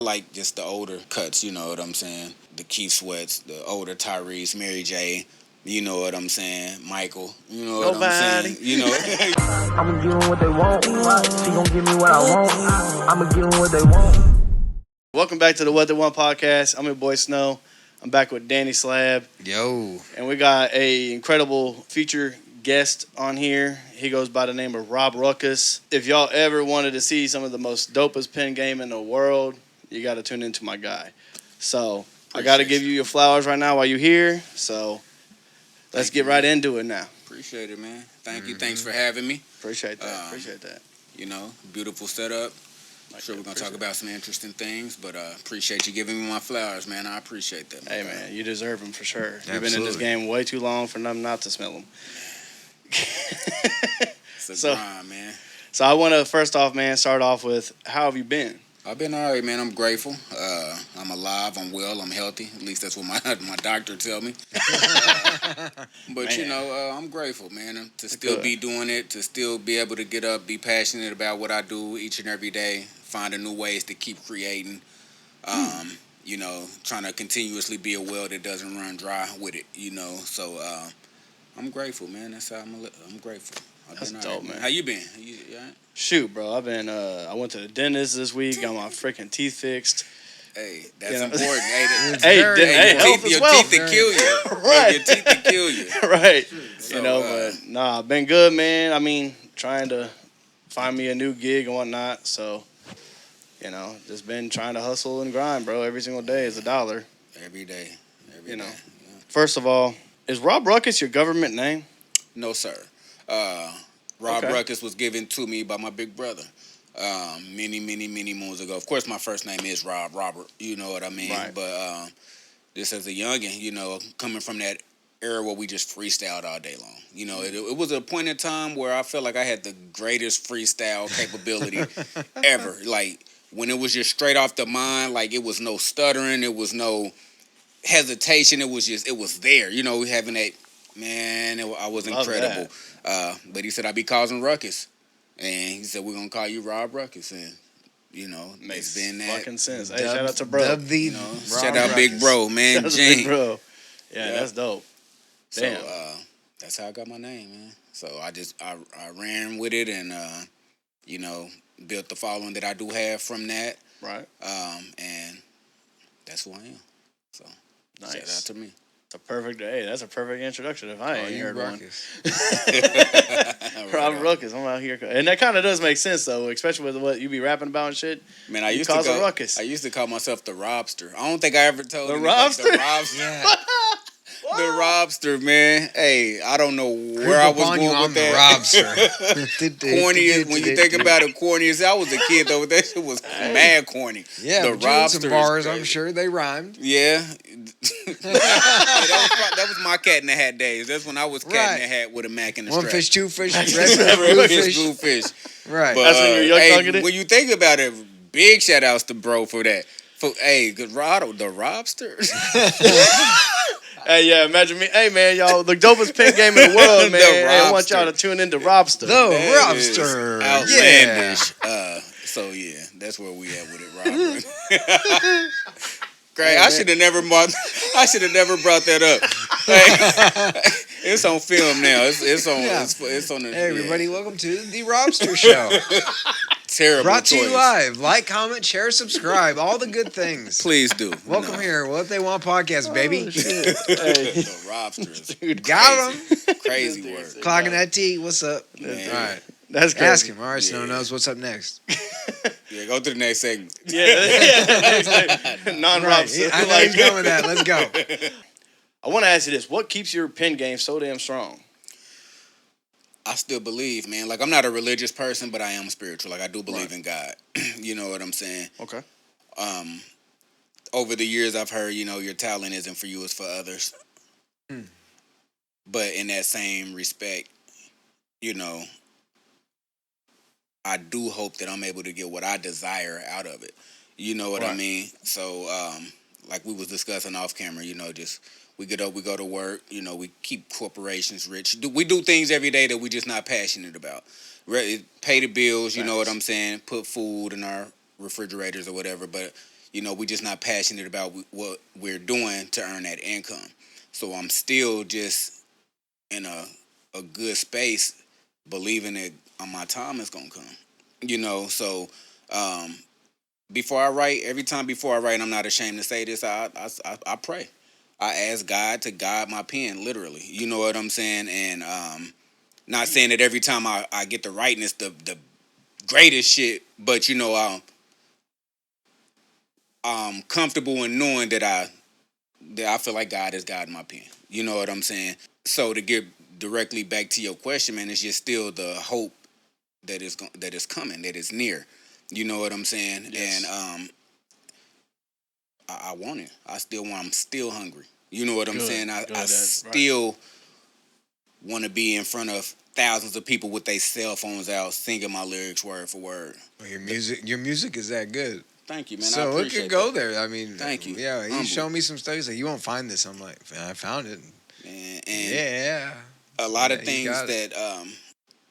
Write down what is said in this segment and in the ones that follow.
like just the older cuts, you know what I'm saying? The Keith Sweats, the older Tyrese, Mary J. You know what I'm saying? Michael, you know what I'm saying? You know. I'ma give them what they want. She gon' give me what I want. I'ma give them what they want. Welcome back to the What They Want podcast. I'm your boy Snow. I'm back with Danny Slab. Yo. And we got a incredible feature guest on here. He goes by the name of Rob Ruckus. If y'all ever wanted to see some of the most dopest pen game in the world, you got to tune into my guy. So I got to give you your flowers right now while you're here. So let's get right into it now. Appreciate it, man. Thank you. Thanks for having me. Appreciate that. You know, beautiful setup. I'm sure we're going to talk about some interesting things, but appreciate you giving me my flowers, man. I appreciate that. Hey, man, you deserve them for sure. Absolutely. You've been in this game way too long for them not to smell them. It's a grind, man. So I want to, first off, man, start off with, how have you been? I've been all right, man. I'm grateful. I'm alive. I'm well. I'm healthy. At least that's what my doctor tell me. But, man, you know, I'm grateful, man, to still be doing it, to still be able to get up, be passionate about what I do each and every day, finding new ways to keep creating, you know, trying to continuously be a well that doesn't run dry with it, you know. So I'm grateful, man. That's how I'm grateful. That's dope, man. How you been? You all right? Shoot, bro. I've been. I went to the dentist this week. Got my freaking teeth fixed. Hey, that's know? important. Hey, health as your well. teeth to kill you. Right. Your teeth to kill you. Right. So, you know, but nah, I've been good, man. I mean, trying to find me a new gig and whatnot. So, you know, just been trying to hustle and grind, bro. Every single day is $1. Every day. You know. Yeah. First of all, is Rob Ruckus your government name? No, sir. Rob Ruckus was given to me by my big brother many moons ago. Of course, my first name is Robert. You know what I mean? Right. But just as a youngin', you know, coming from that era where we just freestyled all day long. You know, it was a point in time where I felt like I had the greatest freestyle capability ever. Like, when it was just straight off the mind, like, it was no stuttering, it was no hesitation, it was there. You know, having that, man, I was incredible. But he said I'd be causing ruckus, and he said we're gonna call you Rob Ruckus, and you know Makes it's been that fucking sense. Hey, shout out to bro. You know, shout out Big Bro, man, Big Bro. Yeah, that's dope. Damn. So that's how I got my name, man. So I ran with it, and you know, built the following that I do have from that. Right. And that's who I am. So nice. Shout out to me. That's a perfect introduction if I ain't heard Ruckus. one. Rob Ruckus, I'm out here. And that kind of does make sense, though, especially with what you be rapping about and shit. Man, I used to call myself the Robster. I don't think I ever told the you Robster? The Robster. Yeah. The Robster, man. Hey, I don't know where I was going with that. Robster. Corny, when you think about it, corny as I was a kid, though, that shit was mad corny. Yeah, the Robster bars, I'm sure they rhymed. Yeah. that was my cat in the hat days. That's when I was cat in the hat with a Mac in the strap. One fish, two fish, blue fish. Right. That's when you're young when you think about it, big shout outs to bro for that. Good Rado, the Robster. Hey, yeah, imagine me. Hey, man, y'all, the dopest pen game in the world, man. Hey, I want y'all to tune into Robster. The Robster. Outlandish. Yeah. So, yeah, that's where we at with it, Robert. Great. I should have never brought that up. Hey, it's on film now. It's on. Yeah. It's on the. Hey, everybody, welcome to the Robster Show. Terrible. Brought to choice. you live. Like, comment, share, subscribe. All the good things. Please do. Welcome here. What They Want podcast, baby. Hey. The Robsters. Dude, got him. Crazy word. Clocking that T. What's up? Man. All right. That's crazy. Ask him. All right, Snow knows what's up next. Yeah, go to the next segment. Non-Robster. I know he's going with that. Let's go. I want to ask you this. What keeps your pen game so damn strong? I still believe, man. Like, I'm not a religious person, but I am spiritual. Like, I do believe in God. You know what I'm saying? Okay. Over the years, I've heard, you know, your talent isn't for you, it's for others. But in that same respect, you know, I do hope that I'm able to get what I desire out of it. You know what I mean? So, like we was discussing off camera, you know, just we get up, we go to work, you know, we keep corporations rich. We do things every day that we just not passionate about. Pay the bills, you know what I'm saying? Put food in our refrigerators or whatever. But We just not passionate about what we're doing to earn that income. So I'm still just in a good space, believing that my time is gonna come. So before I write, every time before I write, I'm not ashamed to say this. I pray. I ask God to guide my pen, literally. You know what I'm saying? And not saying that every time I get to writing it's the greatest shit, but I'm comfortable in knowing that I feel like God is guiding my pen. You know what I'm saying? So to get directly back to your question, man, it's just still the hope that is coming, that is near. You know what I'm saying? Yes. And I want it. I still want. I'm still hungry. You know what I'm saying? I still want to be in front of thousands of people with their cell phones out singing my lyrics word for word. Well, your music is that good. Thank you, man. So I it appreciate could go that. there. I mean, Thank you. Yeah, he Humble. showed me some stuff. He's like, you won't find this. I'm like, I found it. And yeah. A lot of you things got it. that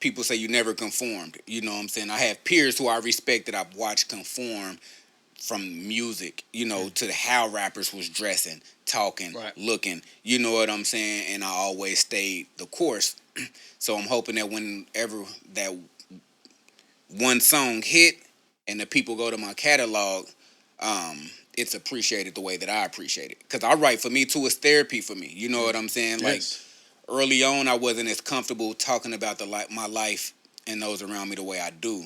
people say you never conformed. You know what I'm saying? I have peers who I respect that I've watched conform from music, to how rappers was dressing, talking, looking. You know what I'm saying? And I always stayed the course. So I'm hoping that whenever that one song hit and the people go to my catalog, it's appreciated the way that I appreciate it. Because I write for me too. It's therapy for me. You know what I'm saying? Yes. Like early on, I wasn't as comfortable talking about my life and those around me the way I do.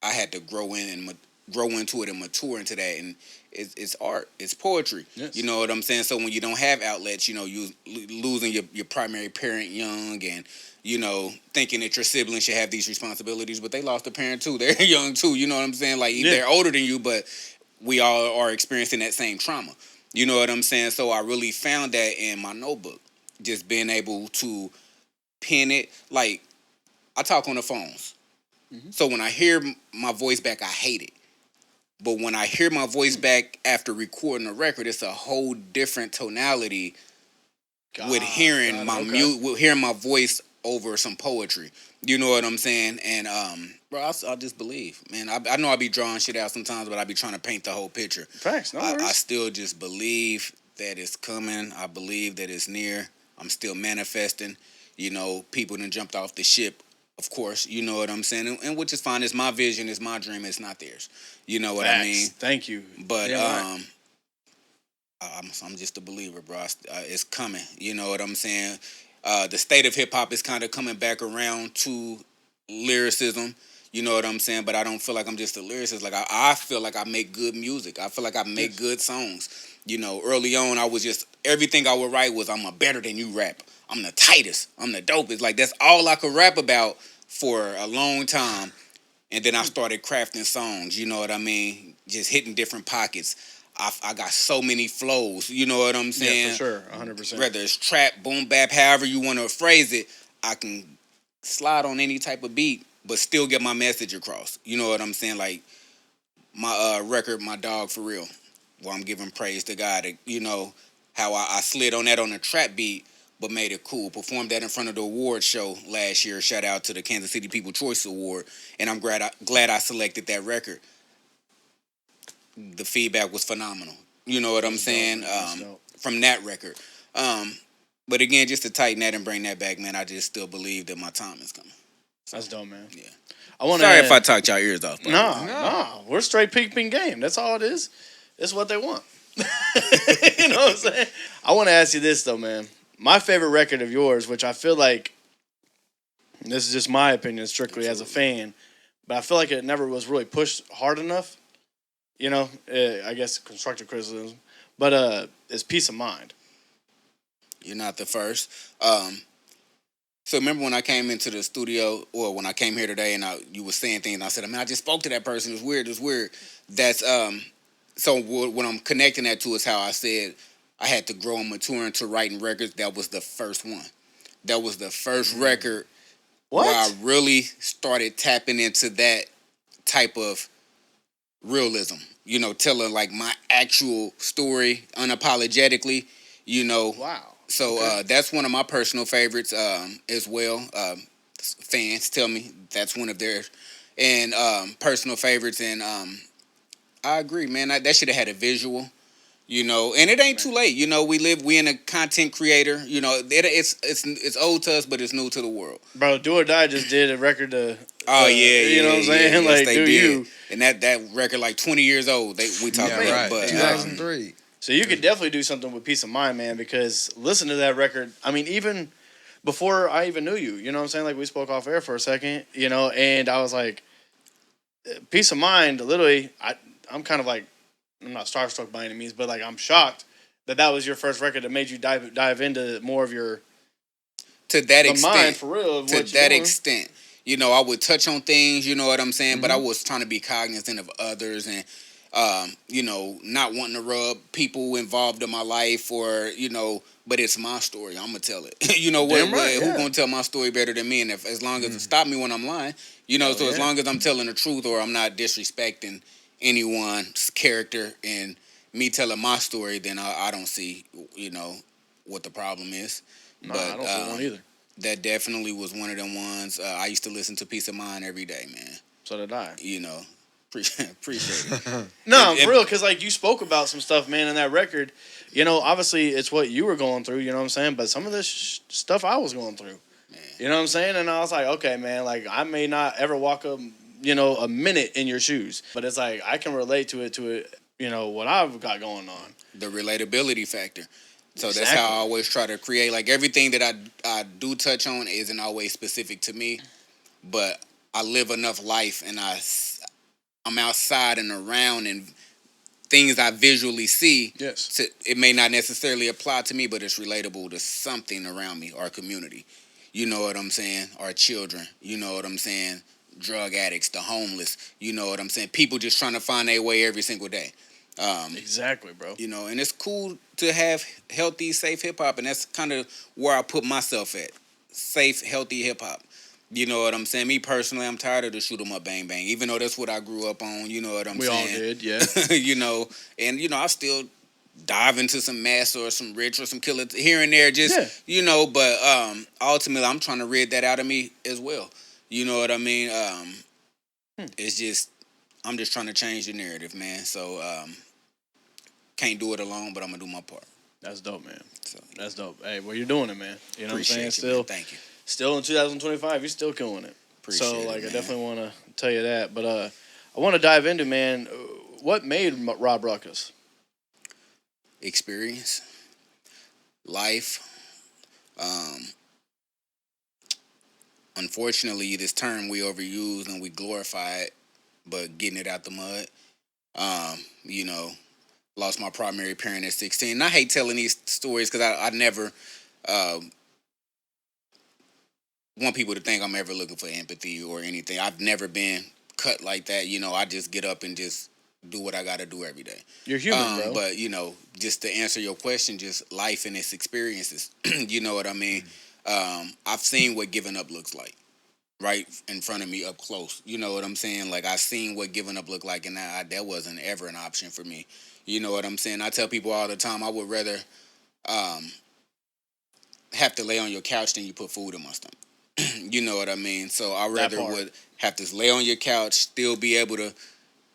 I had to grow into it and mature into that, and it's art, it's poetry. Yes. You know what I'm saying? So when you don't have outlets, you losing your primary parent young, and thinking that your siblings should have these responsibilities, but they lost a parent too. They're young too. You know what I'm saying? Like they're older than you, but we all are experiencing that same trauma. You know what I'm saying? So I really found that in my notebook, just being able to pen it. Like I talk on the phones, so when I hear my voice back, I hate it. But when I hear my voice back after recording a record, it's a whole different tonality with hearing my voice over some poetry. You know what I'm saying? And bro, I just believe, man. I know I be drawing shit out sometimes, but I be trying to paint the whole picture. Facts, no worries. I still just believe that it's coming. I believe that it's near. I'm still manifesting. People done jumped off the ship. Of course, you know what I'm saying, and which is fine. It's my vision, it's my dream, it's not theirs. You know what I mean? Thank you. But I'm just a believer, bro. It's coming. You know what I'm saying? The state of hip hop is kind of coming back around to lyricism. You know what I'm saying? But I don't feel like I'm just a lyricist. Like I feel like I make good music. I feel like I make good songs. Early on, I was just everything I would write was I'm a better than you rap. I'm the tightest. I'm the dopest. Like that's all I could rap about for a long time. And then I started crafting songs. You know what I mean? Just hitting different pockets. I got so many flows. You know what I'm saying? Yeah, for sure. 100%. Whether it's trap, boom, bap, however you want to phrase it, I can slide on any type of beat, but still get my message across. You know what I'm saying? Like my record, My Dog For Real, where I'm giving praise to God. How I slid on that on a trap beat, but made it cool. Performed that in front of the award show last year. Shout out to the Kansas City People Choice Award. And I'm glad I selected that record. The feedback was phenomenal. You know what I'm saying? From that record. But again, just to tighten that and bring that back, man, I just still believe that my time is coming. That's dope, man. Yeah. Sorry if I talked y'all ears off. No. We're straight peeping game. That's all it is. It's what they want. You know what I'm saying? I want to ask you this, though, man. My favorite record of yours, which I feel like, this is just my opinion strictly as a fan, but I feel like it never was really pushed hard enough. I guess constructive criticism. But it's Peace of Mind. You're not the first. So remember when I came into the studio, or when I came here today, and you were saying things, and I said, I just spoke to that person. It's weird. That's so what I'm connecting that to is how I said I had to grow and mature into writing records. That was the first one. That was the first record where I really started tapping into that type of realism. Telling like my actual story unapologetically. Wow. So that's one of my personal favorites as well. Fans tell me that's one of their personal favorites, and I agree, man. That should have had a visual. And it ain't too late. We in a content creator. It's old to us, but it's new to the world. Bro, Do or Die just did a record to. Oh yeah, you know what I'm saying? Yes, like, they do did. you? And that record like 20 years old. We talking Yeah, about, right. but 2003. So you could definitely do something with Peace of Mind, man. Because listen to that record. I mean, even before I even knew you, you know what I'm saying? Like we spoke off air for a second, and I was like, Peace of Mind. Literally, I'm kind of like, I'm not starstruck by any means, but like I'm shocked that was your first record that made you dive into more of your to that extent, mind for real. To that extent, I would touch on things. You know what I'm saying? But I was trying to be cognizant of others and. Not wanting to rub people involved in my life or, but it's my story. I'm going to tell it. Who going to tell my story better than me? And as long as it stop me when I'm lying, as long as I'm telling the truth or I'm not disrespecting anyone's character and me telling my story, then I don't see, what the problem is. No, I don't see one either. That definitely was one of them ones. I used to listen to Peace of Mind every day, man. So did I. Appreciate it. No, for real, because like you spoke about some stuff, man, in that record. Obviously it's what you were going through, you know what I'm saying? But some of this stuff I was going through. Man. You know what I'm saying? And I was like, okay, man, like I may not ever walk a minute in your shoes. But it's like I can relate to it, what I've got going on. The relatability factor. So that's how I always try to create. Like everything that I do touch on isn't always specific to me. But I live enough life and I'm outside and around and things I visually see. Yes. It may not necessarily apply to me, but it's relatable to something around me, our community. You know what I'm saying? Our children. You know what I'm saying? Drug addicts, the homeless. You know what I'm saying? People just trying to find their way every single day. Exactly, bro. And it's cool to have healthy, safe hip hop, and that's kind of where I put myself at. Safe, healthy hip hop. You know what I'm saying? Me personally, I'm tired of the shoot 'em up, bang bang. Even though that's what I grew up on. You know what I'm saying? We all did, yeah. I still dive into some mess or some rich or some killer here and there. Just but ultimately, I'm trying to rid that out of me as well. You know what I mean? It's just I'm just trying to change the narrative, man. So can't do it alone, but I'm gonna do my part. That's dope, man. So, That's dope. Hey, well, you're doing it, man. You know Appreciate what I'm you, saying? man. Thank you. Still in 2025, you're still killing it. Appreciate I it, man. definitely want to tell you that. But I want to dive into, man, what made Rob Ruckus? Experience, life. Unfortunately, this term we overuse and we glorify it, but getting it out the mud. Lost my primary parent at 16. And I hate telling these stories because I never want people to think I'm ever looking for empathy or anything. I've never been cut like that. I just get up and just do what I got to do every day. You're human, bro. But, just to answer your question, just life and its experiences. You know what I mean? I've seen what giving up looks like right in front of me up close. You know what I'm saying? Like, I've seen what giving up looked like, and that wasn't ever an option for me. You know what I'm saying? I tell people all the time, I would rather have to lay on your couch than you put food in my stomach. You know what I mean? So I rather would have to lay on your couch, still be able to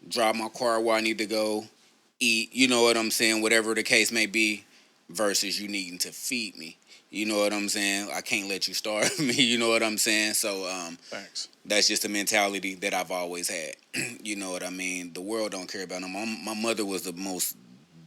drive my car where I need to go, eat, you know what I'm saying, whatever the case may be, versus you needing to feed me. You know what I'm saying? I can't let you starve me, you know what I'm saying? So Thanks. That's just a mentality that I've always had. You know what I mean? The world don't care about them. My mother was the most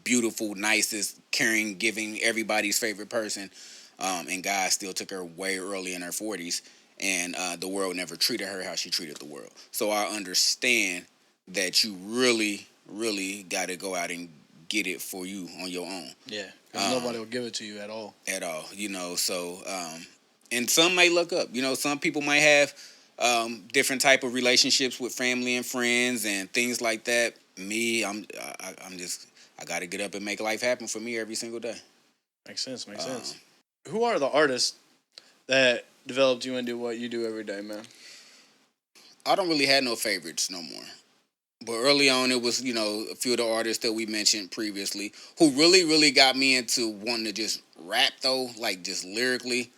beautiful, nicest, caring, giving, everybody's favorite person. And God still took her way early in her 40s. And the world never treated her how she treated the world. So I understand that you really, really got to go out and get it for you on your own. Yeah, because nobody will give it to you at all. At all, So, and some may look up. Some people might have different type of relationships with family and friends and things like that. Me, I got to get up and make life happen for me every single day. Makes sense. Who are the artists that developed you into what you do every day, man? I don't really have no favorites no more. But early on, it was, a few of the artists that we mentioned previously who really, really got me into wanting to just rap, though, like just lyrically,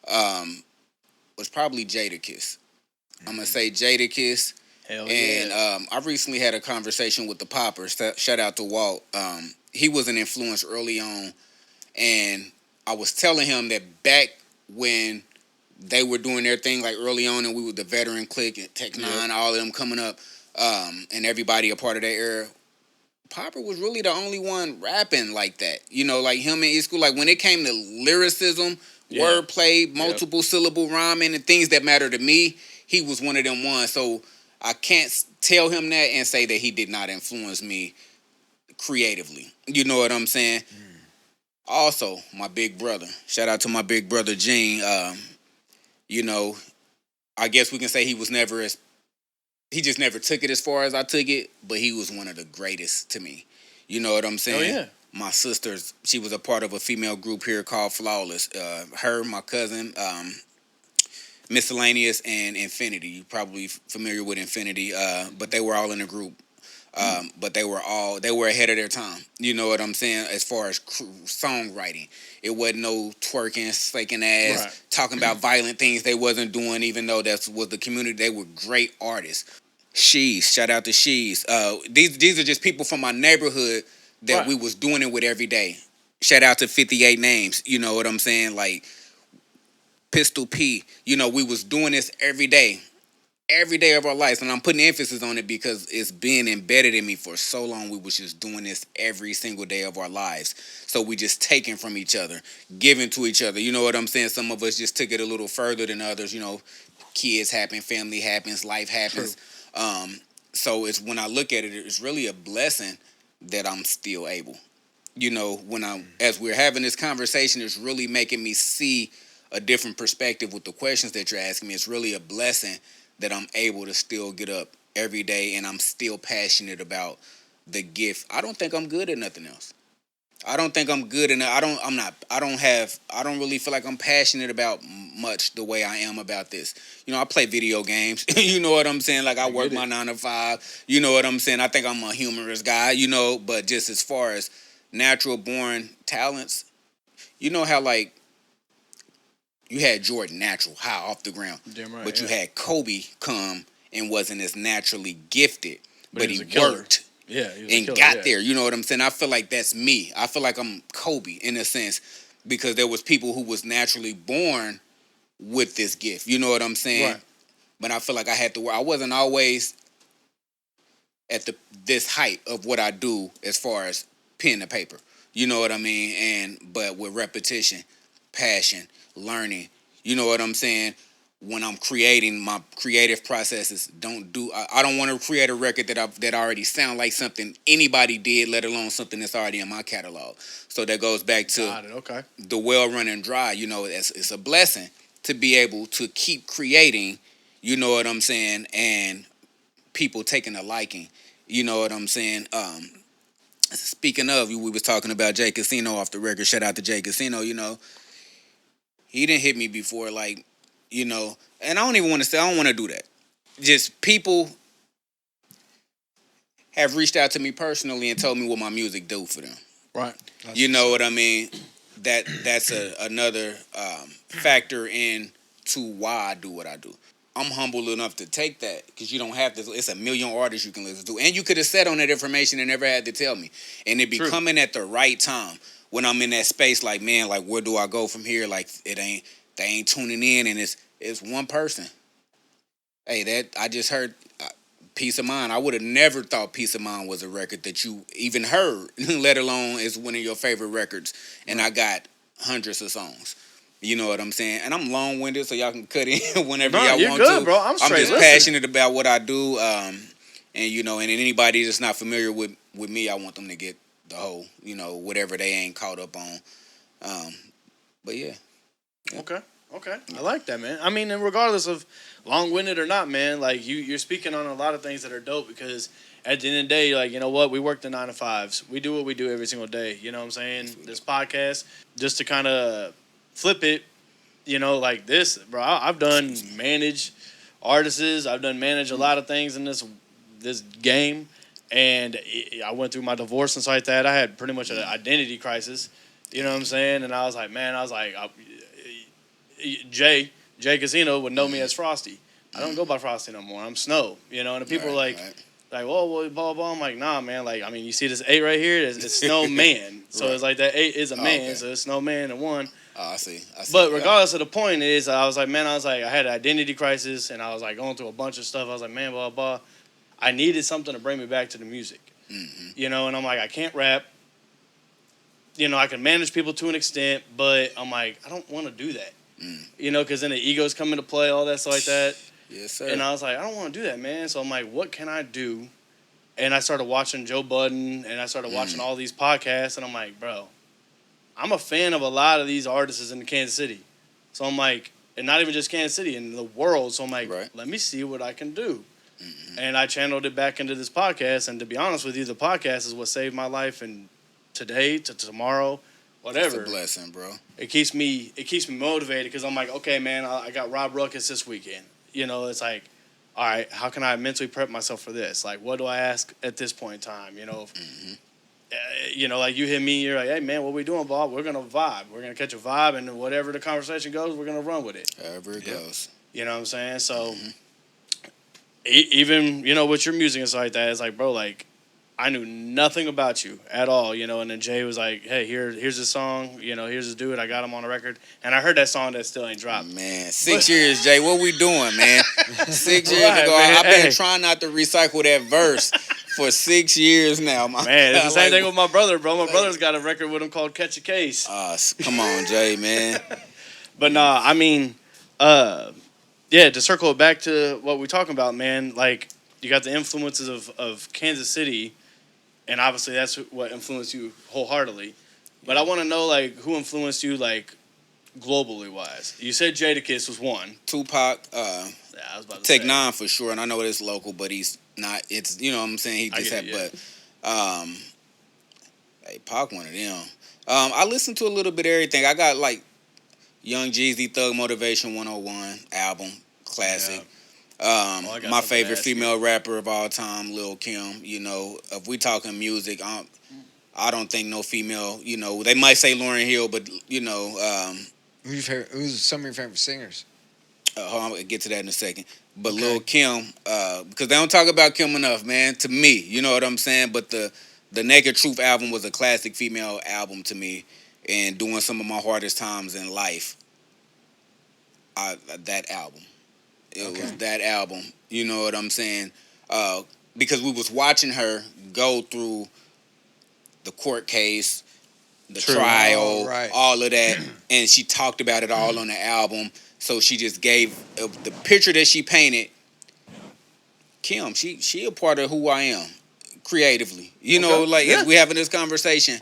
was probably Jadakiss. I'm going to say Jadakiss. Hell And yeah. I recently had a conversation with the Poppers. Shout out to Walt. He was an influence early on, and I was telling him that back when they were doing their thing, like early on, and we were the veteran clique and Tech Nine, all of them coming up, and everybody a part of that era. Popper was really the only one rapping like that. You know, like him in school. Like when it came to lyricism, wordplay, multiple syllable rhyming, and things that matter to me, he was one of them ones. So I can't tell him that and say that he did not influence me creatively. You know what I'm saying? Also, my big brother. Shout out to my big brother Gene. You know, I guess we can say he was never as he just never took it as far as I took it, but he was one of the greatest to me. You know what I'm saying? Oh, yeah. My sister's, she was a part of a female group here called Flawless. Her, my cousin, Miscellaneous, and Infinity. You're probably familiar with Infinity, but they were all in a group. But they were ahead of their time. You know what I'm saying? As far as songwriting, it wasn't no twerking, slaking ass, talking about violent things they wasn't doing. Even though that was the community, they were great artists. Shout out to She's. These are just people from my neighborhood that we was doing it with every day. Shout out to 58 Names. You know what I'm saying? Like Pistol P. You know, we was doing this every day of our lives, and I'm putting emphasis on it because it's been embedded in me for so long. We was just doing this every single day of our lives, so we just taking from each other, giving to each other. You know what I'm saying? Some of us just took it a little further than others. You know, kids happen, family happens, life happens. So it's when I look at it, it's really a blessing that I'm still able. You know, as we're having this conversation, it's really making me see a different perspective with the questions that you're asking me. It's really a blessing that I'm able to still get up every day and I'm still passionate about the gift. I don't think I'm good at nothing else. I don't think I'm good enough. I don't really feel like I'm passionate about much the way I am about this. You know, I play video games. You know what I'm saying? Like I work my 9 to 5. You know what I'm saying? I think I'm a humorous guy, you know, but just as far as natural born talents, you know how like you had Jordan natural, high off the ground. Damn right, but you had Kobe come and wasn't as naturally gifted, but he worked. Yeah, and got there. You know what I'm saying? I feel like that's me. I feel like I'm Kobe in a sense because there was people who was naturally born with this gift. You know what I'm saying? Right. But I feel like I had to work. I wasn't always at this height of what I do as far as pen to paper. You know what I mean? But with repetition, passion, learning, you know what I'm saying? When I'm creating, my creative processes I don't want to create a record that already sound like something anybody did, let alone something that's already in my catalog. So that goes back to the well running dry. You know, it's a blessing to be able to keep creating. You know what I'm saying? And people taking a liking. You know what I'm saying? Speaking of, we was talking about Jay Casino off the record. Shout out to Jay Casino. You know, he didn't hit me before, like. You know, and I don't even want to say, I don't want to do that. Just people have reached out to me personally and told me what my music do for them. Right. You know what I mean? That's another factor into why I do what I do. I'm humble enough to take that because you don't have to. It's a million artists you can listen to. And you could have sat on that information and never had to tell me. And it be coming at the right time when I'm in that space like, man, like, where do I go from here? Like, they ain't tuning in, and it's one person. Hey, that I just heard Peace of Mind. I would have never thought Peace of Mind was a record that you even heard, let alone is one of your favorite records. And I got hundreds of songs. You know what I'm saying? And I'm long-winded, so y'all can cut in whenever y'all want good, to. Bro. I'm just passionate about what I do. And you know, and anybody that's not familiar with me, I want them to get the whole, you know, whatever they ain't caught up on. But yeah. Okay. I like that, man. I mean, and regardless of long-winded or not, man, like you're speaking on a lot of things that are dope because at the end of the day, like, you know what? We work the 9 to 5s. We do what we do every single day. You know what I'm saying? This podcast, just to kind of flip it, you know, like this, bro. I've done manage artists. I've done manage a lot of things in this game. And I went through my divorce and stuff like that. I had pretty much an identity crisis. You know what I'm saying? And I was like, Jay Casino would know me as Frosty. I don't go by Frosty no more. I'm Snow. You know, and the people are like, whoa, blah, blah, blah. I'm like, nah, man. Like, I mean, you see this 8 right here? It's Snowman. So it's like that 8 is a man. So it's Snowman and 1. Oh, I see. But regardless of the point is, I was like, I had an identity crisis, and I was like going through a bunch of stuff. I was like, man, blah, blah. I needed something to bring me back to the music. Mm-hmm. You know, and I'm like, I can't rap. You know, I can manage people to an extent, but I'm like, I don't want to do that. You know, because then the egos come into play, all that stuff like that. Yes, sir. And I was like, I don't want to do that, man. So I'm like, what can I do? And I started watching Joe Budden, and I started watching all these podcasts, and I'm like, bro, I'm a fan of a lot of these artists in Kansas City. So I'm like, and not even just Kansas City, in the world. So I'm like, let me see what I can do. Mm-hmm. And I channeled it back into this podcast. And to be honest with you, the podcast is what saved my life. And today to tomorrow, whatever. It's a blessing, bro. It keeps me motivated because I'm like, okay, man, I got Rob Ruckus this weekend. You know, it's like, all right, how can I mentally prep myself for this? Like, what do I ask at this point in time? You know, you know, like you hit me, you're like, hey, man, what we doing, Bob? We're going to vibe. We're going to catch a vibe, and whatever the conversation goes, we're going to run with it. However it goes. You know what I'm saying? So even, you know, with your music and stuff like that, it's like, bro, like, I knew nothing about you at all, you know, and then Jay was like, hey, here's this song, you know, here's this dude, I got him on a record, and I heard that song that still ain't dropped. Man, 6 years, Jay, what we doing, man? 6 years ago, man. I've been trying not to recycle that verse for 6 years now. Man, it's the same thing with my brother, bro. My brother's got a record with him called Catch a Case. Come on, Jay, man. But nah, I mean, yeah, to circle it back to what we're talking about, man, like, you got the influences of Kansas City, and obviously that's what influenced you wholeheartedly. But I want to know, like, who influenced you, like, globally wise. You said Jadakiss was one. Tupac, I was about to Tech say. Nine for sure, and I know it's local, but he's not. It's, you know what I'm saying. He just had, hey, Pac one of them. I listened to a little bit of everything. I got like Young Jeezy, Thug Motivation 101 album, classic. My favorite female rapper of all time, Lil Kim. You know, if we talking music, I don't think no female. You know, they might say Lauryn Hill, but you know, who's some of your favorite singers? Hold on, I'll get to that in a second. But Lil Kim, because they don't talk about Kim enough, man. To me, you know what I'm saying. But the Naked Truth album was a classic female album to me, and during some of my hardest times in life, that album. It was that album. You know what I'm saying? Because we was watching her go through the court case, the trial, all of that, and she talked about it all on the album. So she just gave the picture that she painted. Kim, she a part of who I am creatively. You know, like as we having this conversation,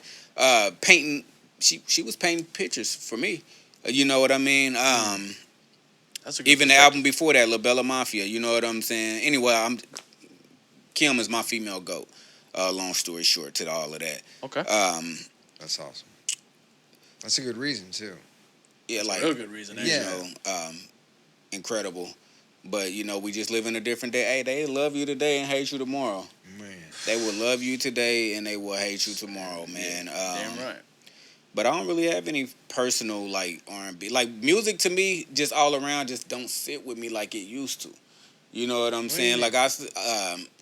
painting. She was painting pictures for me. You know what I mean? That's a good even the album before that, La Bella Mafia. You know what I'm saying? Anyway, Kim is my female GOAT. Long story short, to all of that. Okay. That's awesome. That's a good reason too. Yeah, like real good reason. You know, incredible. But you know, we just live in a different day. Hey, they love you today and hate you tomorrow. Man, they will love you today and they will hate you tomorrow, man. Damn right. But I don't really have any personal like R&B. Like music to me, just all around, just don't sit with me like it used to. You know what I'm saying? Like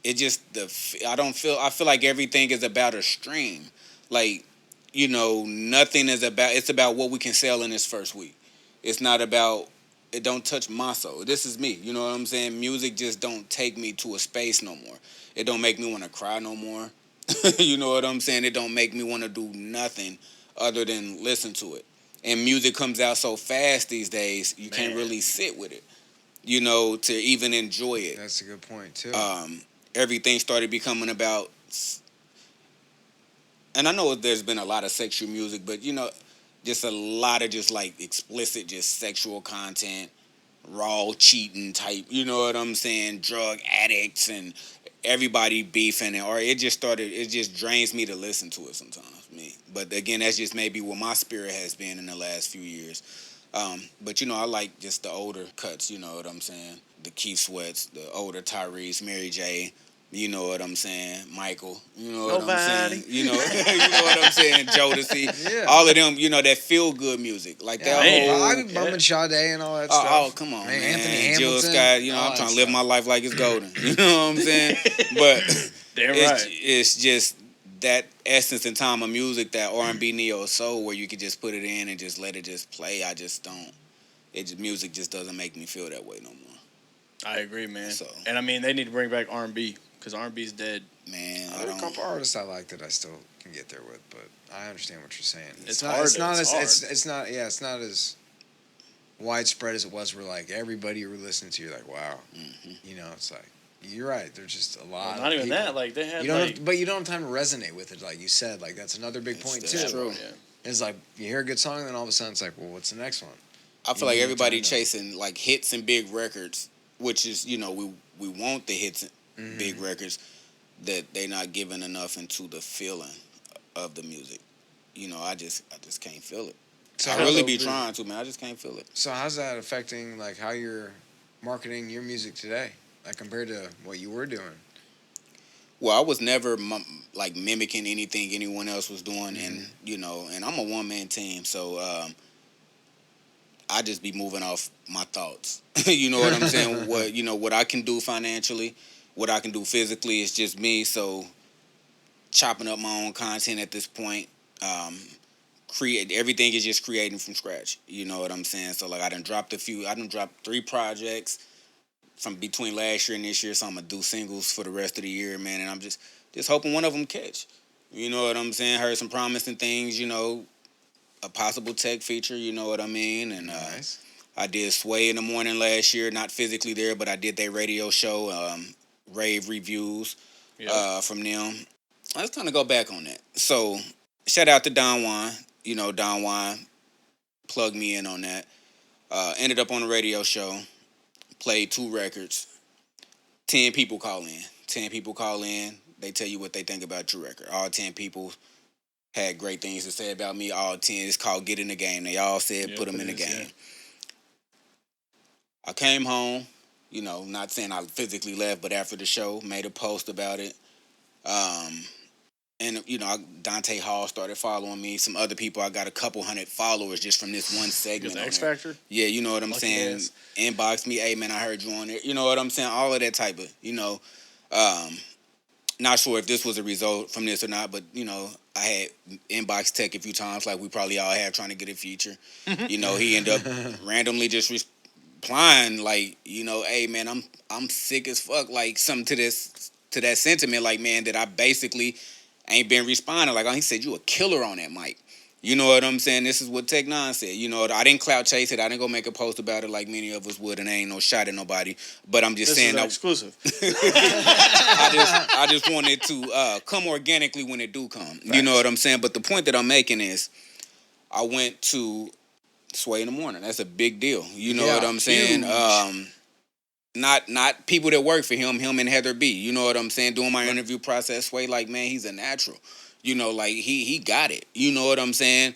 it just I feel like everything is about a stream. Like, you know, nothing is about. It's about what we can sell in this first week. It's not about. It don't touch my soul. This is me. You know what I'm saying? Music just don't take me to a space no more. It don't make me want to cry no more. You know what I'm saying? It don't make me want to do nothing other than listen to it. And music comes out so fast these days, you can't really sit with it, you know, to even enjoy it. That's a good point, too. Everything started becoming about, and I know there's been a lot of sexual music, but, you know, just a lot of just, like, explicit, just sexual content, raw cheating type, you know what I'm saying, drug addicts and everybody beefing, or it just drains me to listen to it sometimes. But again, that's just maybe what my spirit has been in the last few years. But you know, I like just the older cuts. You know what I'm saying? The Keith Sweats, the older Tyrese, Mary J, You know what I'm saying? Michael. You know what I'm Nobody. saying? You know, you know what I'm saying? Jodeci. Yeah. All of them, you know, that feel good music. Like Yeah, that Man. whole. I be bumming Sade and all that stuff. Oh, come on, Man, man. Anthony Jill Hamilton. Scott, you know, all I'm that trying to live stuff. my life like it's golden. You know what I'm saying? But Damn it's, right. it's just that essence and time of music, that R&B neo soul, where you could just put it in and just let it just play. I just don't. Music just doesn't make me feel that way no more. I agree, man. So. And I mean, they need to bring back R&B because R&B's dead. Man, There I are a don't. couple artists I like that I still can get there with, but I understand what you're saying. It's not. hard, It's not it's as. hard. It's not. Yeah. It's not as widespread as it was. Where like everybody you were listening to, you're like, wow. You know, it's like you're right. There's just a lot. Not of even people. that. Like they had You don't. like. But you don't have time to resonate with it, like you said. Like that's another big point That's too. true. Yeah. It's like you hear a good song, then all of a sudden it's like, well, what's the next one? I feel You like need everybody time to- chasing like hits and big records, which is, you know, we want the hits and big records, that they not giving enough into the feeling of the music. You know, I just can't feel it. So I how- really be trying to, man. I just can't feel it. So how's that affecting like how you're marketing your music today, like compared to what you were doing? Well, I was never like mimicking anything anyone else was doing, and you know, and I'm a one man team, so I just be moving off my thoughts. You know what I'm saying? What I can do financially, what I can do physically is just me. So chopping up my own content at this point, create everything is just creating from scratch. You know what I'm saying? So like I done dropped 3 projects from between last year and this year, so I'm gonna do singles for the rest of the year, man, and I'm just hoping one of them catch. You know what I'm saying? Heard some promising things, you know, a possible tech feature, you know what I mean? And Nice. I did Sway in the Morning last year, not physically there, but I did their radio show, Rave reviews from them. Let's kind of go back on that. So shout out to Don Juan. You know, Don Juan plugged me in on that. Ended up on the radio show. Played 2 records. 10 people call in. 10 people call in. They tell you what they think about your record. All 10 people had great things to say about me. All 10. It's called Get in the Game. They all said put them in the game. Yeah. I came home, you know, not saying I physically left, but after the show, made a post about it. And, you know, Dante Hall started following me. Some other people, I got a couple hundred followers just from this one segment. The on X there. Factor. Yeah, you know what I'm Lucky saying? ass. Inbox me, hey, man, I heard you on there. You know what I'm saying? All of that type of, you know. Not sure if this was a result from this or not, but, you know, I had inbox Tech a few times, like we probably all have, trying to get a feature. You know, he ended up randomly just replying, like, you know, hey, man, I'm sick as fuck, like, something to that sentiment, like, man, that I basically ain't been responding. Like, he said, you a killer on that mic. You know what I'm saying? This is what Tech Nine said. You know, I didn't clout chase it. I didn't go make a post about it like many of us would, and I ain't no shot at nobody. But I'm just This saying, is an exclusive. I just wanted to come organically when it do come. You know what I'm saying? But the point that I'm making is, I went to Sway in the Morning. That's a big deal. You know what I'm saying? Huge. Not people that work for him and Heather B. You know what I'm saying? Doing my interview process, Sway, like, man, he's a natural. You know, like, he got it. You know what I'm saying?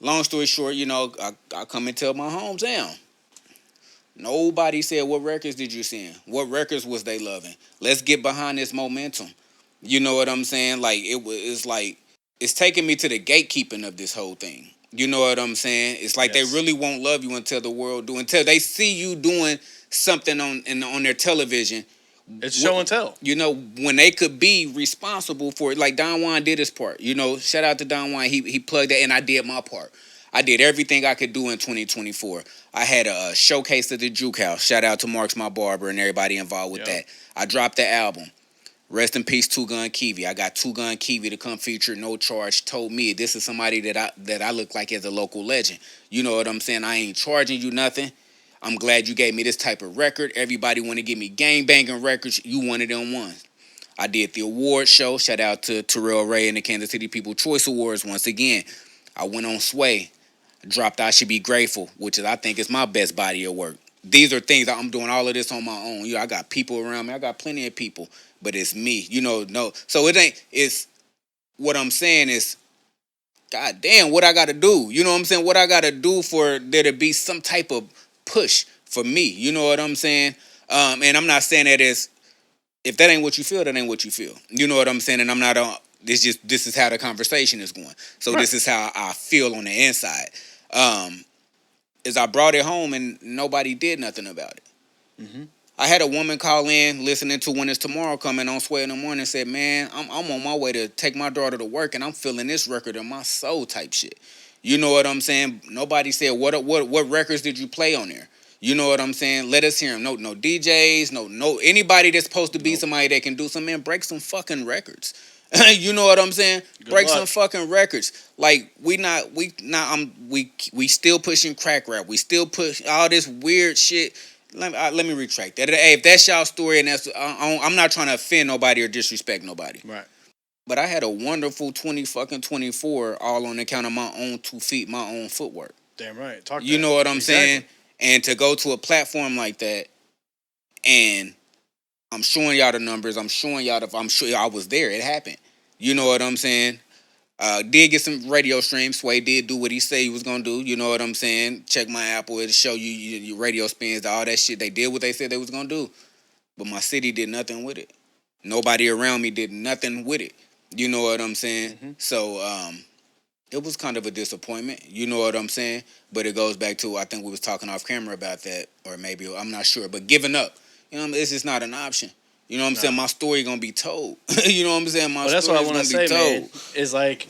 Long story short, you know, I come and tell my hometown. Nobody said, what records did you send? What records was they loving? Let's get behind this momentum. You know what I'm saying? Like, it's like, it's taking me to the gatekeeping of this whole thing. You know what I'm saying? It's like Yes. they really won't love you until the world do, until they see you doing something on their television. It's show and tell. You know, when they could be responsible for it, like Don Juan did his part. You know, shout out to Don Juan. He plugged that, and I did my part. I did everything I could do in 2024. I had a showcase at the Juke House. Shout out to Marks, my barber, and everybody involved with that. I dropped the album. Rest in peace, Two Gun Kiwi. I got Two Gun Kiwi to come feature, no charge. Told me this is somebody that I look like as a local legend. You know what I'm saying? I ain't charging you nothing. I'm glad you gave me this type of record. Everybody want to give me gang-banging records. You one of them ones. I did the award show. Shout out to Terrell Ray and the Kansas City People Choice Awards once again. I went on Sway. Dropped I Should Be Grateful, which is, I think, is my best body of work. These are things I'm doing all of this on my own. You know, I got people around me. I got plenty of people, but it's me. You know, no. So it ain't. It's what I'm saying is, God damn, what I got to do. You know what I'm saying? What I got to do for there to be some type of push for me. You know what I'm saying? And I'm not saying that if that ain't what you feel, that ain't what you feel. You know what I'm saying? And I'm not on. This is how the conversation is going. So Right. this is how I feel on the inside. Is I brought it home and nobody did nothing about it. Mm-hmm. I had a woman call in listening to When It's Tomorrow coming on Sway in the morning and said, man, I'm on my way to take my daughter to work and I'm feeling this record in my soul type shit. You know what I'm saying? Nobody said, what records did you play on there? You know what I'm saying? Let us hear them. No DJs, no anybody that's supposed to be somebody that can do something, man, break some fucking records. You know what I'm saying? Good Break luck. some fucking records. Like we still pushing crack rap. We still push all this weird shit. Let me retract that. Hey, if that's y'all story and that's I'm not trying to offend nobody or disrespect nobody. Right. But I had a wonderful 24 all on account of my own 2 feet, my own footwork. Damn right. You know what I'm saying? And to go to a platform like that, and I'm showing y'all the numbers. I'm showing y'all I'm sure I was there. It happened. You know what I'm saying? Did get some radio streams. Sway did do what he said he was gonna do. You know what I'm saying? Check my Apple. It'll show you your radio spins, all that shit. They did what they said they was gonna do. But my city did nothing with it. Nobody around me did nothing with it. You know what I'm saying? Mm-hmm. So it was kind of a disappointment. You know what I'm saying? But it goes back to, I think we was talking off camera about that, or maybe, I'm not sure. But giving up, you know, it's just not an option. You know what I'm saying? My story gonna be told. You know what I'm saying? My That's what I story's want to gonna say, be told. man. Is like,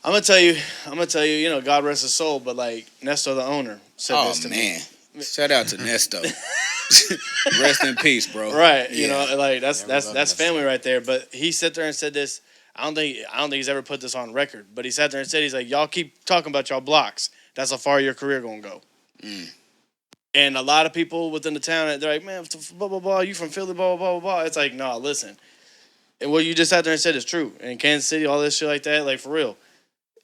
I'm gonna tell you, you know, God rest his soul, but like Nesto, the owner, said this to me. Shout out to Nesto. Rest in peace, bro. Right. Yeah. You know, like Yeah, we love that's Nesto. family right there. But he sat there and said this. I don't think he's ever put this on record. But he sat there and said, he's like, y'all keep talking about y'all blocks. That's how far your career gonna go. And a lot of people within the town, they're like, man, blah blah blah. You from Philly, blah blah blah blah. It's like, no, listen. And what you just sat there and said is true. In Kansas City, all this shit like that, like for real.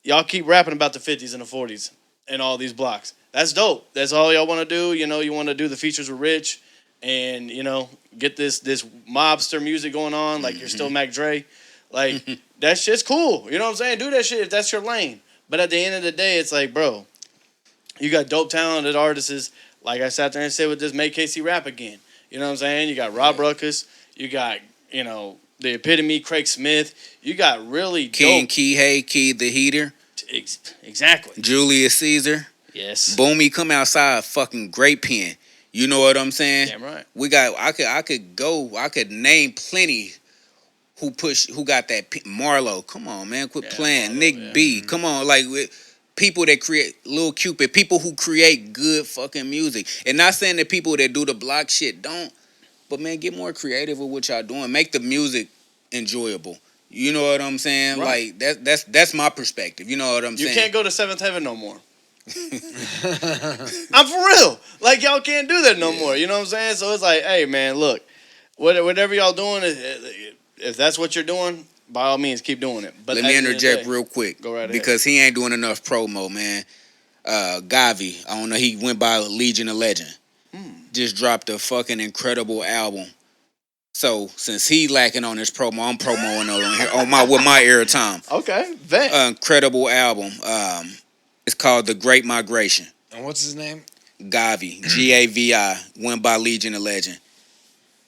Y'all keep rapping about the 50s and the 40s and all these blocks. That's dope. That's all y'all want to do. You know, you want to do the features with Rich and, you know, get this mobster music going on like you're still Mac Dre. Like, that shit's cool. You know what I'm saying? Do that shit if that's your lane. But at the end of the day, it's like, bro, you got dope, talented artists, like I sat there and said with this Make KC Rap again. You know what I'm saying? You got Rob Ruckus. You got, you know, the epitome, Craig Smith. You got really King dope. Key the Heater. Exactly. Julius Caesar. Yes. Boomy, come outside, fucking great pen. You know what I'm saying? Damn right. We got. I could name plenty who got that. Marlo, come on, man, quit playing. Marlo, Nick yeah. B, come on, like people that create Lil Cupid, people who create good fucking music. And not saying that people that do the block shit don't, but man, get more creative with what y'all doing. Make the music enjoyable. You know what I'm saying? Right. Like that's my perspective. You know what I'm saying? You can't go to Seventh Heaven no more. I'm for real. Like, y'all can't do that no more. You know what I'm saying? So it's like, hey, man, look, whatever y'all doing, if that's what you're doing, by all means, keep doing it. But let me interject real quick. Go right ahead. Because he ain't doing enough promo, man. Gavi, I don't know, he went by Legion of Legend. Just dropped a fucking incredible album. So since he lacking on his promo, I'm promoing on here with my airtime. Okay, vet. Incredible album. It's called The Great Migration. And what's his name? Gavi, Gavi, went by Legion of Legend,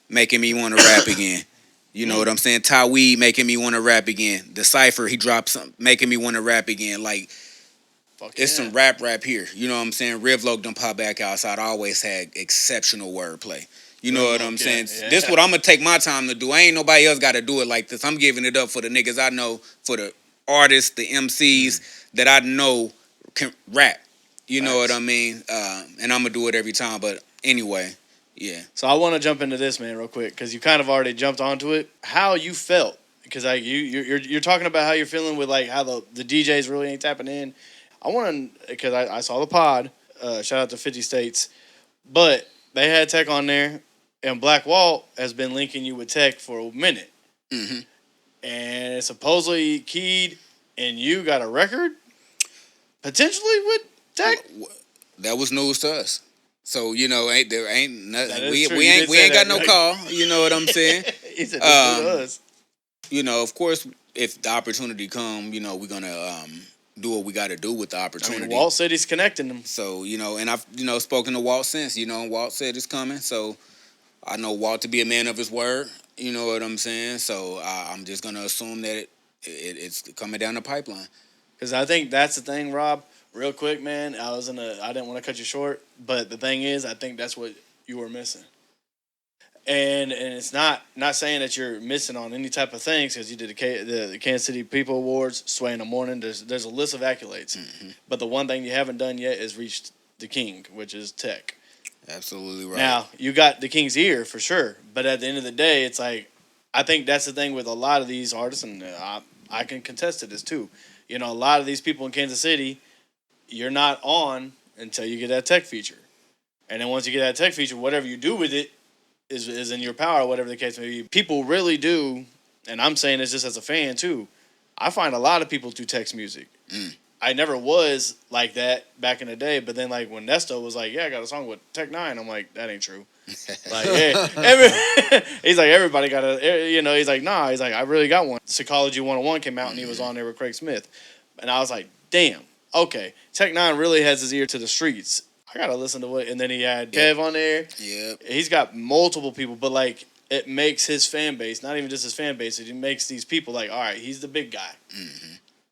making me want to rap again. You know what I'm saying? Taweed making me want to rap again. The Cypher, he dropped something, making me want to rap again. Like, it's some rap here. You know what I'm saying? Rivloak done pop back outside. Always had exceptional wordplay. You know what I'm saying? Yeah. This what I'm going to take my time to do. Ain't nobody else got to do it like this. I'm giving it up for the niggas I know, for the artists, the MCs that I know can rap. You know what I mean? And I'm going to do it every time. But anyway, yeah. So I want to jump into this, man, real quick, because you kind of already jumped onto it. How you felt? Because like you're talking about how you're feeling with like how the DJs really ain't tapping in. I want to, because I saw the pod. Shout out to 50 States, but they had Tech on there, and Black Walt has been linking you with Tech for a minute, and supposedly Keyed and you got a record potentially with Tech. That was news to us. So, you know, there ain't nothing. That We is true. ain't You did say got that, no right? call. You know what I'm saying? He said this to us. You know, of course, if the opportunity come, you know, we're gonna do what we got to do with the I opportunity. mean, Walt said he's connecting them. So, you know, and I've, you know, spoken to Walt since, you know, and Walt said it's coming. So, I know Walt to be a man of his word. You know what I'm saying? So I'm just gonna assume that it's coming down the pipeline. Because I think that's the thing, Rob. Real quick, man. I didn't want to cut you short, but the thing is, I think that's what you were missing. And it's not saying that you're missing on any type of things, because you did the Kansas City People Awards, Sway in the Morning. There's a list of accolades, but the one thing you haven't done yet is reached the king, which is tech. Absolutely right. Now you got the king's ear for sure, but at the end of the day, it's like, I think that's the thing with a lot of these artists, and I can contest to this too. You know, a lot of these people in Kansas City, you're not on until you get that tech feature, and then once you get that tech feature, whatever you do with it is in your power, whatever the case may be. People really do, and I'm saying this just as a fan too, I find a lot of people do text music. I never was like that back in the day, but then like when Nesto was like, yeah, I got a song with Tech 9, I'm like, that ain't true. Like, yeah, he's like, everybody got he's like, nah, he's like, I really got one. Psychology 101 came out and he was on there with Craig Smith. And I was like, damn, okay, Tech 9 really has his ear to the streets. I gotta listen to it. And then he had Kev on there. Yep. He's got multiple people, but like, it makes his fan base, not even just his fan base, it makes these people like, all right, he's the big guy.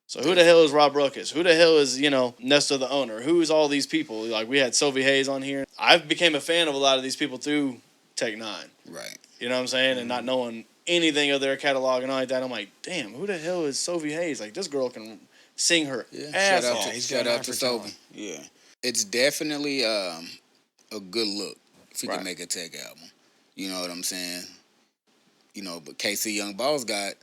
So who the hell is Rob Ruckus? Who the hell is, Nestor the owner? Who is all these people? Like, we had Sovi Haze on here. I became a fan of a lot of these people through Tech 9. Right. You know what I'm saying? And not knowing anything of their catalog and all like that. I'm like, damn, who the hell is Sovi Haze? Like, this girl can sing her ass off. Shout out to Sovi. Yeah. It's definitely a good look if you can make a tech album. You know what I'm saying? But KC Young Boss got,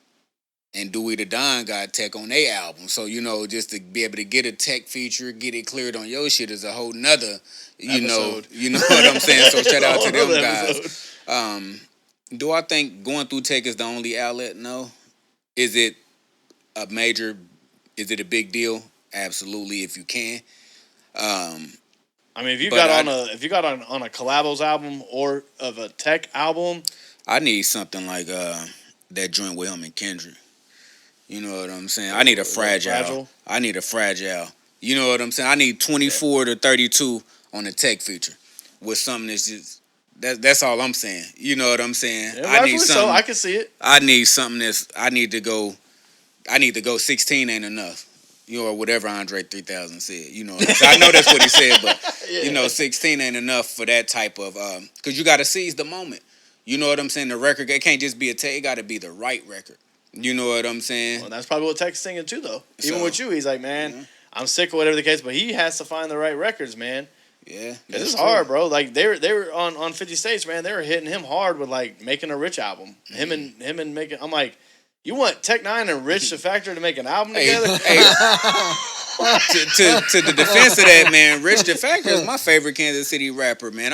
and Dewey the Don got tech on their album. So, just to be able to get a tech feature, get it cleared on your shit is a whole nother, episode. You know what I'm saying? So shout out to them guys. Do I think going through tech is the only outlet? No. Is it a big deal? Absolutely, if you can. I mean, if you got on a collabos album or of a tech album, I need something like that joint with him and Kendrick. You know what I'm saying? I need a fragile. I need a fragile. You know what I'm saying? I need 24 to 32 on the tech feature with something that's just that's all I'm saying. You know what I'm saying? Yeah, I need something. So I can see it. I need something I need to go 16 ain't enough. Or whatever Andre 3000 said. I know that's what he said, but 16 ain't enough for that type of because you got to seize the moment. You know what I'm saying? The record, it can't just be a tech. It got to be the right record. You know what I'm saying? Well, that's probably what Tech's singing too, though. Even with you, he's like, man, I'm sick or whatever the case, but he has to find the right records, man. Yeah, it's hard, bro. Like they were on 50 States, man. They were hitting him hard with like making a Rich album. Him and making. I'm like, you want Tech 9 and Rich the Factor to make an album together? To the defense of that, man, Rich the Factor is my favorite Kansas City rapper, man.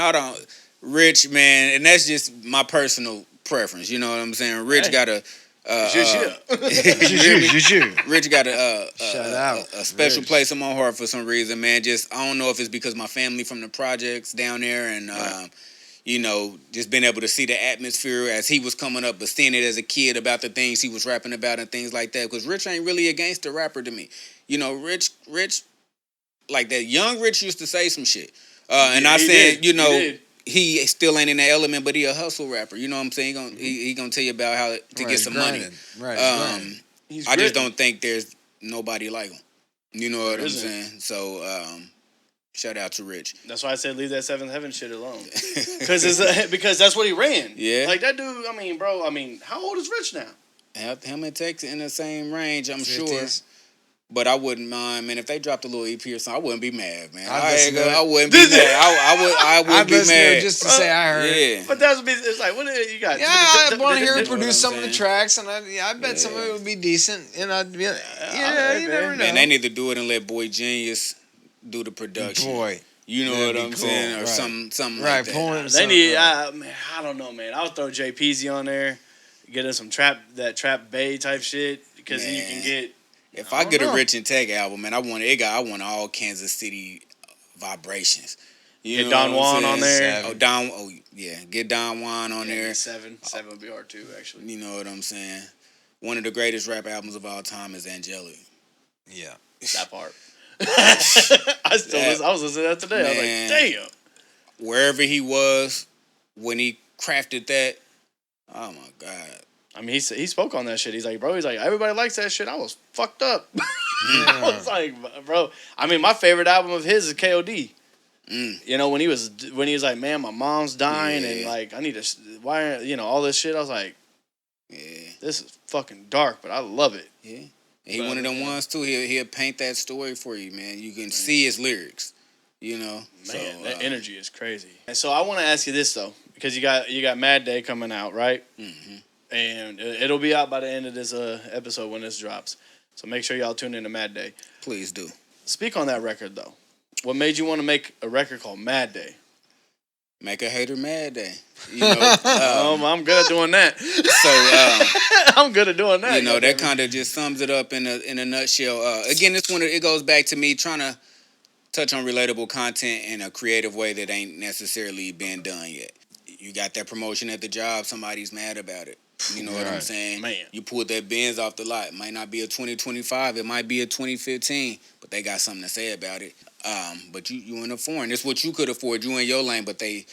Rich, man, and that's just my personal preference. You know what I'm saying? Rich got a Rich got a special place in my heart for some reason, man. Just I don't know if it's because my family from the projects down there, and just being able to see the atmosphere as he was coming up, but seeing it as a kid about the things he was rapping about and things like that. Because Rich ain't really a gangster rapper to me. Rich, like that young Rich used to say some shit, and I said, he still ain't in that element, but he a hustle rapper. You know what I'm saying? He gonna tell you about how to get some money. Right. I just don't think there's nobody like him. You know what I'm saying? So shout out to Rich. That's why I said leave that Seventh Heaven shit alone. Because that's what he ran. Yeah. Like that dude. I mean, bro. How old is Rich now? Him and Tex in the same range, I'm 50s. sure. But I wouldn't mind, man. If they dropped a little EP or something, I wouldn't be mad, man. I wouldn't be mad. I wouldn't be mad. Just to say I heard. Yeah. But it's like, what you got? Yeah, I want to hear him produce some of the tracks, and I bet some of it would be decent. And I'd be like, you never know. Man, they need to do it and let Boy Genius do the production. Boy. You know what I'm saying? Or something like that. They need, man, I don't know, man. I'll throw Jay Peasy on there, get us some trap Bay type shit, because then you can get. If I get a Rich and Tech album, man, I want all Kansas City vibrations. Get Don Juan on there. Get Don Juan on there. Seven would be hard too, actually. You know what I'm saying? One of the greatest rap albums of all time is Angelic. Yeah, that part. I was listening to that today. Man, I was like, damn. Wherever he was when he crafted that. Oh my God. I mean, he spoke on that shit. He's like, bro, everybody likes that shit. I was fucked up. I was like, bro. I mean, my favorite album of his is KOD. You know, when he was like, man, my mom's dying and like I need to all this shit. I was like, this is fucking dark, but I love it. Yeah. He one of them ones too. He'll paint that story for you, man. You can see his lyrics. You know, man, that energy is crazy. And so I want to ask you this though, because you got Mad Day coming out, right? Mm-hmm. And it'll be out by the end of this episode when this drops. So make sure y'all tune in to Mad Day. Please do. Speak on that record though. What made you want to make a record called Mad Day? Make a hater mad day. You know, I'm good at doing that. So I'm good at doing that. You know, that kind of just sums it up in a nutshell. Again, it goes back to me trying to touch on relatable content in a creative way that ain't necessarily been done yet. You got that promotion at the job, somebody's mad about it. You know what I'm saying? Man. You pulled that Benz off the lot. It might not be a 2025. It might be a 2015. But they got something to say about it. But you in a foreign. It's what you could afford. You in your lane, but they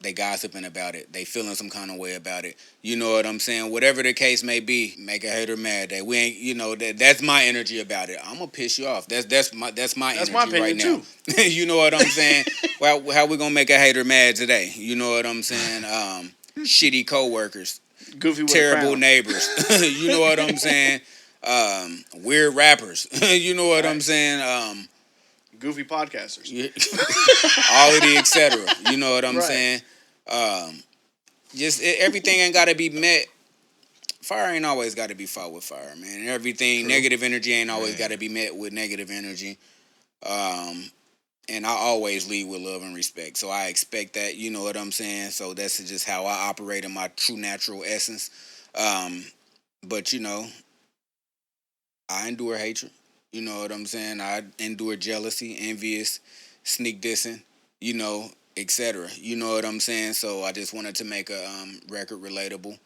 gossiping about it. They feeling some kind of way about it. You know what I'm saying? Whatever the case may be, make a hater mad. That we ain't. You know that's my energy about it. I'm gonna piss you off. That's my energy opinion right too. now. You know what I'm saying? Well, how we gonna make a hater mad today? You know what I'm saying? Shitty coworkers. Goofy with terrible neighbors. You know what I'm saying? Weird rappers. You know what I'm saying? Goofy podcasters. All of the etc. You know what I'm saying? Everything ain't got to be met. Fire ain't always got to be fought with fire, man. Everything, negative energy ain't always got to be met with negative energy. And I always lead with love and respect. So I expect that, you know what I'm saying? So that's just how I operate in my true natural essence. But, you know, I endure hatred. You know what I'm saying? I endure jealousy, envious, sneak dissing, you know, etc. You know what I'm saying? So I just wanted to make a record relatable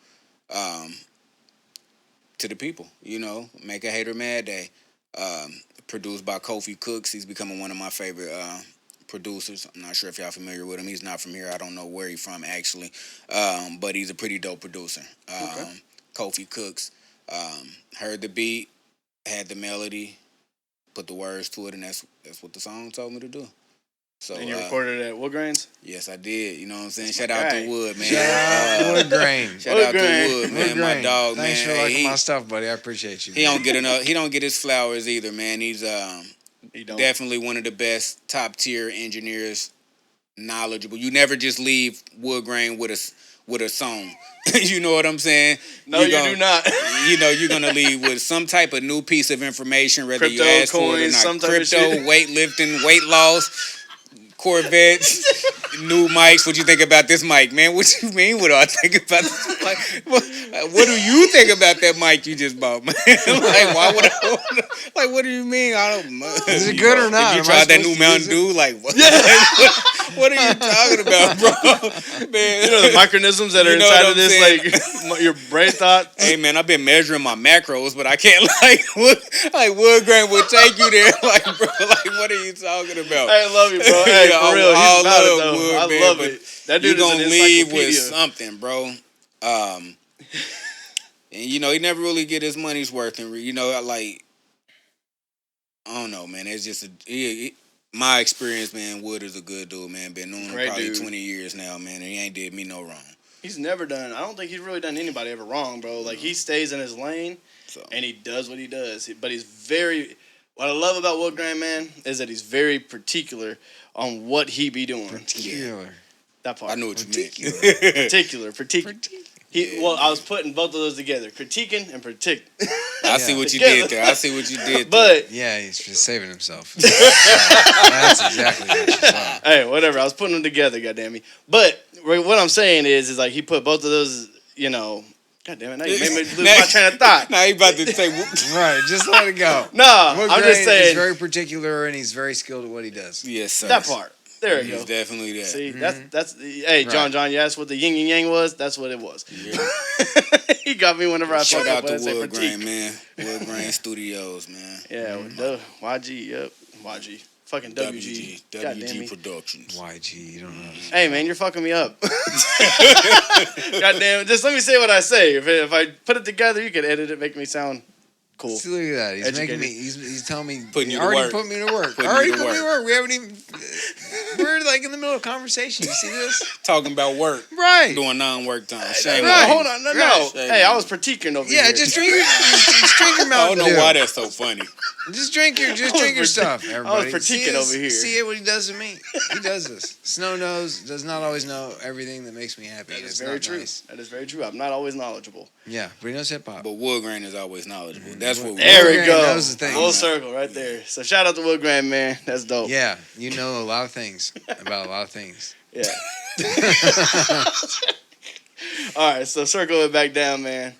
to the people, you know, make a hater mad day. Produced by Kofi Cooks. He's becoming one of my favorite producers. I'm not sure if y'all familiar with him. He's not from here. I don't know where he's from, actually. But he's a pretty dope producer. Kofi Cooks. Heard the beat, had the melody, put the words to it, and that's what the song told me to do. So, and you recorded it at Woodgrain's? Yes, I did. You know what I'm saying? Shout out to Wood, man. Shout out Woodgrain. Shout out to Wood, man. My dog, man. Thanks for liking my stuff, buddy. I appreciate you. He don't get enough. He don't get his flowers either, man. He's definitely one of the best top tier engineers, knowledgeable. You never just leave Woodgrain with a song. You know what I'm saying? No, you do not. You know, you're gonna leave with some type of new piece of information, whether crypto, you ask coins, for it or not. some type Crypto, of shit. weightlifting, weight loss, Corvettes, new mics. What you think about this mic, man? What you mean? What do I think about this mic? What do you think about that mic you just bought, man? Like, why would I? Like, what do you mean? I don't. Is it good or not? If you tried that new Mountain Dew, like what? What are you talking about, bro? Man, you know the micronisms that are inside of this, like your brain thought. Hey, man, I've been measuring my macros, but I can't Woodgrain will take you there, like, bro. Like, what are you talking about? I love you, bro. Hey, Yeah, for real, he's about it, though. Wood, I man, love it. That dude you is gonna an leave with encyclopedia. something, bro. And you know he never really get his money's worth, and you know, like, I don't know, man. It's just my experience, man. Wood is a good dude, man. Been knowing him probably 20 years now, man, and he ain't did me no wrong. He's never done. I don't think he's really done anybody ever wrong, bro. Like he stays in his lane, and he does what he does. But he's very. What I love about Woodgrain, man, is that he's very particular on what he be doing. Particular. That part. I know what you mean. Particular. Well, I was putting both of those together. Critiquing and particular. I see what you did there. I see what you did there. But yeah, he's just saving himself. That's exactly what you saw. Hey, whatever. I was putting them together, goddamn me. But what I'm saying is like he put both of those, you know. God damn it! Now you made me lose my train of thought. Now he about to say, right? Just let it go. No, I'm just saying he's very particular and he's very skilled at what he does. Yes, sir. That part. There you go. He's definitely there. See, that's. Hey, John, you asked what the yin and yang was. That's what it was. Yeah. He got me whenever I Shout fuck out up. to Woodgrain, man. Woodgrain Studios, man. Yeah, YG. Yep, YG. Fucking WG. God damn WG me. Productions. YG, you don't know. Hey, man, you're fucking me up. God damn it. Just let me say what I say. If I put it together, you can edit it, make me sound cool. See, look at that. He's Educated. making me. He's telling me. Putting he you to already work. put me to work. Putting Already you to put me to work. work. We haven't even. We're like in the middle of conversation. You see this? Talking about work. Right. Doing non-work time. Shame Right, on you. hold on. No. Right. Hey, I was critiquing over Yeah, here. just drink your. Just drink your I Mountain don't know Dew. why that's so funny. Just drink your stuff, everybody. critiquing over here. See it what he does to me. He does this. Snow knows, does not always know everything that makes me happy. That It's is very not true. nice. That is very true. I'm not always knowledgeable. Yeah, but he knows hip hop. But Woodgrain is always knowledgeable. That's what There we Woodgrain go. knows the things. Full circle right there. So shout out to Woodgrain, man. That's dope. Yeah, you know a lot of things about a lot of things. Yeah. All right, so circle it back down, man.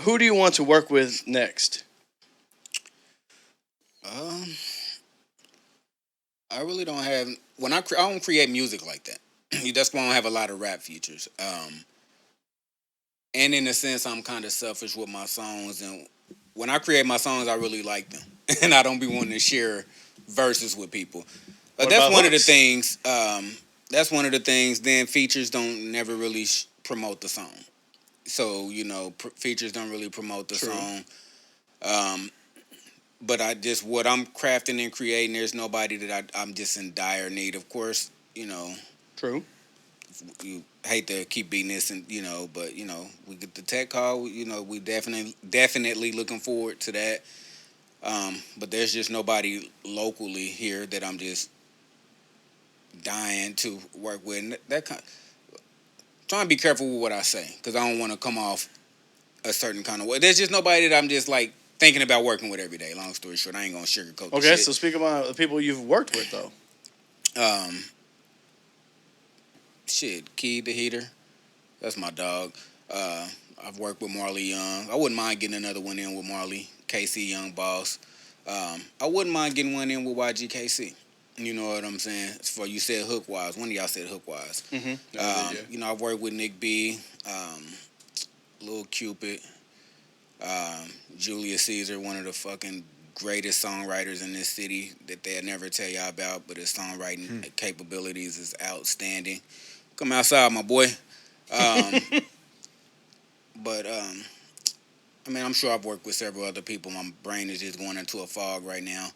Who do you want to work with next? I really don't have I don't create music like that. That's why I don't have a lot of rap features. And in a sense, I'm kind of selfish with my songs. And when I create my songs, I really like them, and I don't be wanting to share verses with people. What That's about one of the hooks? things. That's one of the things. Then features don't never really promote the song. So features don't really promote the True. song. But what I'm crafting and creating, there's nobody that I'm just in dire need. Of course, True. you hate to keep beating this, and but we get the tech call. We definitely looking forward to that. But there's just nobody locally here that I'm just dying to work with. And trying to be careful with what I say, because I don't want to come off a certain kind of way. There's just nobody that I'm just like thinking about working with every day. Long story short, I ain't gonna sugarcoat the Okay, shit. so speak about the people you've worked with, though. Key the Heater. That's my dog. I've worked with Marley Young. I wouldn't mind getting another one in with Marley. KC Young Boss. I wouldn't mind getting one in with YGKC. You know what I'm saying? For you said hook wise. One of y'all said hook wise. Mm-hmm. I've worked with Nick B, Lil Cupid, Julius Caesar, one of the fucking greatest songwriters in this city that they'll never tell y'all about, but his songwriting capabilities is outstanding. Come outside, my boy. But I'm sure I've worked with several other people. My brain is just going into a fog right now.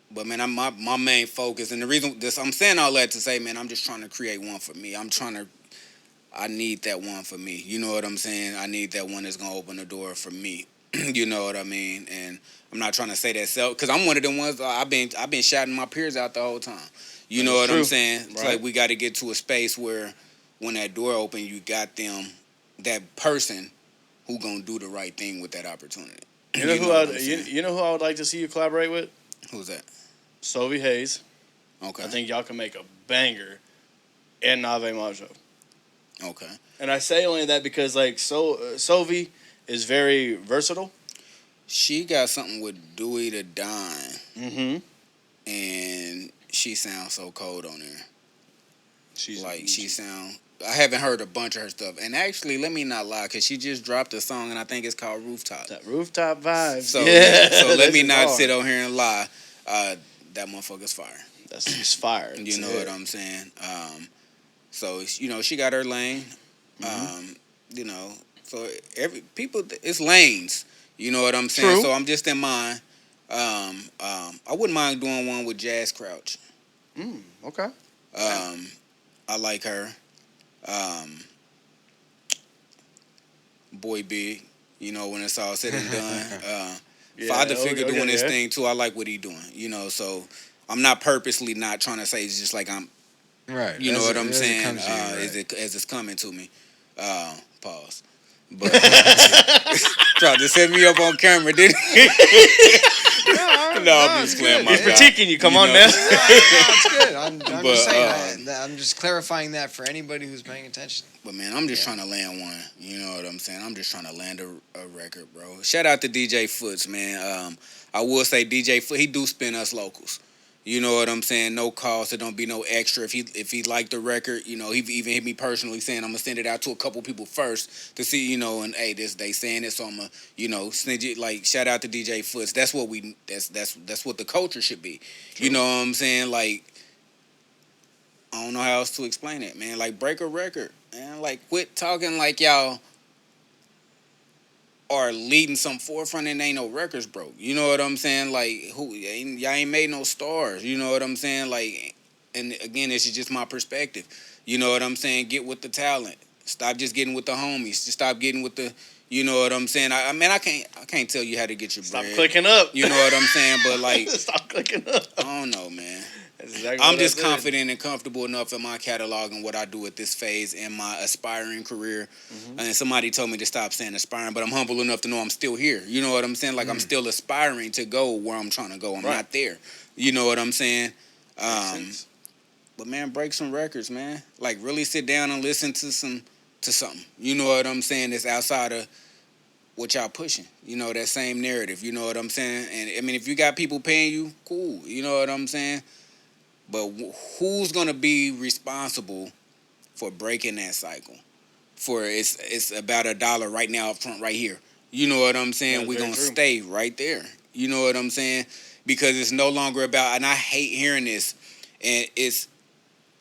But man, my main focus, and the reason I'm saying all that to say, man, I'm just trying to create one for me. I need that one for me. You know what I'm saying? I need that one that's gonna open the door for me. You know what I mean? And I'm not trying to say that because I'm one of them ones. I've been shouting my peers out the whole time. You know what I'm saying? It's like we got to get to a space where when that door open, you got that person who gonna do the right thing with that opportunity. You know who I would like to see you collaborate with? Who's that? Sovi Haze. Okay. I think y'all can make a banger. And Nave Majo. Okay. And I say only that because Sovi is very versatile. She got something with Dewey the Dime. Mm-hmm. And she sounds so cold on there. She's I haven't heard a bunch of her stuff. And actually, let me not lie, because she just dropped a song, and I think it's called Rooftop. that rooftop vibe. So let me not hard. sit on here and lie. That motherfucker's fire. That's just fire. You know what I'm saying? So she got her lane. So it's lanes. You know what I'm saying? True. So I'm just in mind. I wouldn't mind doing one with Jazz Crouch. Okay. I like her. Boy Big, when it's all said and done. Father Figure doing his thing too. I like what he doing. So I'm not purposely not trying to say it's just like I'm. Right. You know what I'm saying? As it's coming to me. Pause. But tried to set me up on camera, didn't he? I'm just playing my He's critiquing you. Come on now. No, it's good. I'm But, just saying. I'm just clarifying that for anybody who's paying attention. But man, I'm just trying to land one. You know what I'm saying? I'm just trying to land a record, bro. Shout out to DJ Foots, man. I will say DJ Foot, he do spin us locals. You know what I'm saying? No cost. It don't be no extra. If he liked the record, you know, he even hit me personally saying I'm gonna send it out to a couple people first to see, you know, and hey, this they saying it, so I'm gonna, you know, send it. Like shout out to DJ Foots. That's what that's what the culture should be. True. You know what I'm saying? Like I don't know how else to explain it, man. Like break a record, man. Like quit talking like y'all are leading some forefront and ain't no records broke. You know what I'm saying? Like y'all ain't made no stars. You know what I'm saying? Like, and again, this is just my perspective. You know what I'm saying? Get with the talent. Stop just getting with the homies. Just stop getting with the. You know what I'm saying? I mean, I can't tell you how to get your bread. Stop clicking up. You know what I'm saying? But like, stop clicking up. I don't know, man. Exactly I'm just confident and comfortable enough in my catalog and what I do at this phase in my aspiring career. Mm-hmm. And somebody told me to stop saying aspiring, but I'm humble enough to know I'm still here. You know what I'm saying? Like I'm still aspiring to go where I'm trying to go. I'm not there. You know what I'm saying? But man, break some records, man. Like really sit down and listen to something. You know what I'm saying? That's outside of what y'all pushing. You know, that same narrative. You know what I'm saying? And I mean, if you got people paying you, cool. You know what I'm saying? But who's gonna be responsible for breaking that cycle? For it's about $1 right now up front right here. You know what I'm saying? We're gonna stay right there. You know what I'm saying? Because it's no longer about, and I hate hearing this, and it's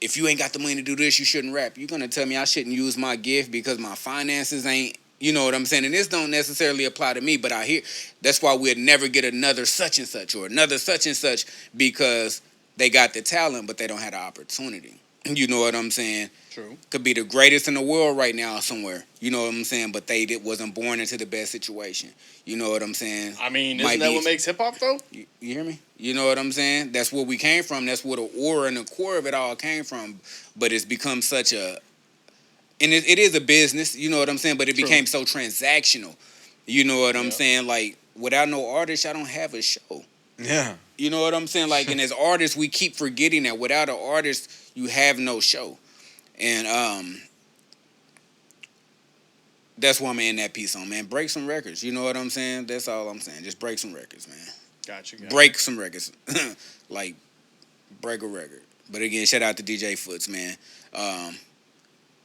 if you ain't got the money to do this, you shouldn't rap. You're gonna tell me I shouldn't use my gift because my finances ain't. You know what I'm saying? And this don't necessarily apply to me, but I hear that's why we'll never get another such and such or another such and such because they got the talent, but they don't have the opportunity. You know what I'm saying? True. Could be the greatest in the world right now somewhere. You know what I'm saying? But they wasn't born into the best situation. You know what I'm saying? I mean, isn't that what makes hip-hop, though? You hear me? You know what I'm saying? That's where we came from. That's where the aura and the core of it all came from. But it's become such a... And it is a business, you know what I'm saying? But it became so transactional. You know what I'm saying? Like, without no artist, I don't have a show. Yeah. You know what I'm saying? Like, and as artists, we keep forgetting that without an artist, you have no show. And that's why I'm in that piece on, man. Break some records. You know what I'm saying? That's all I'm saying. Just break some records, man. Gotcha. Break some records. Like, break a record. But again, shout out to DJ Foots, man.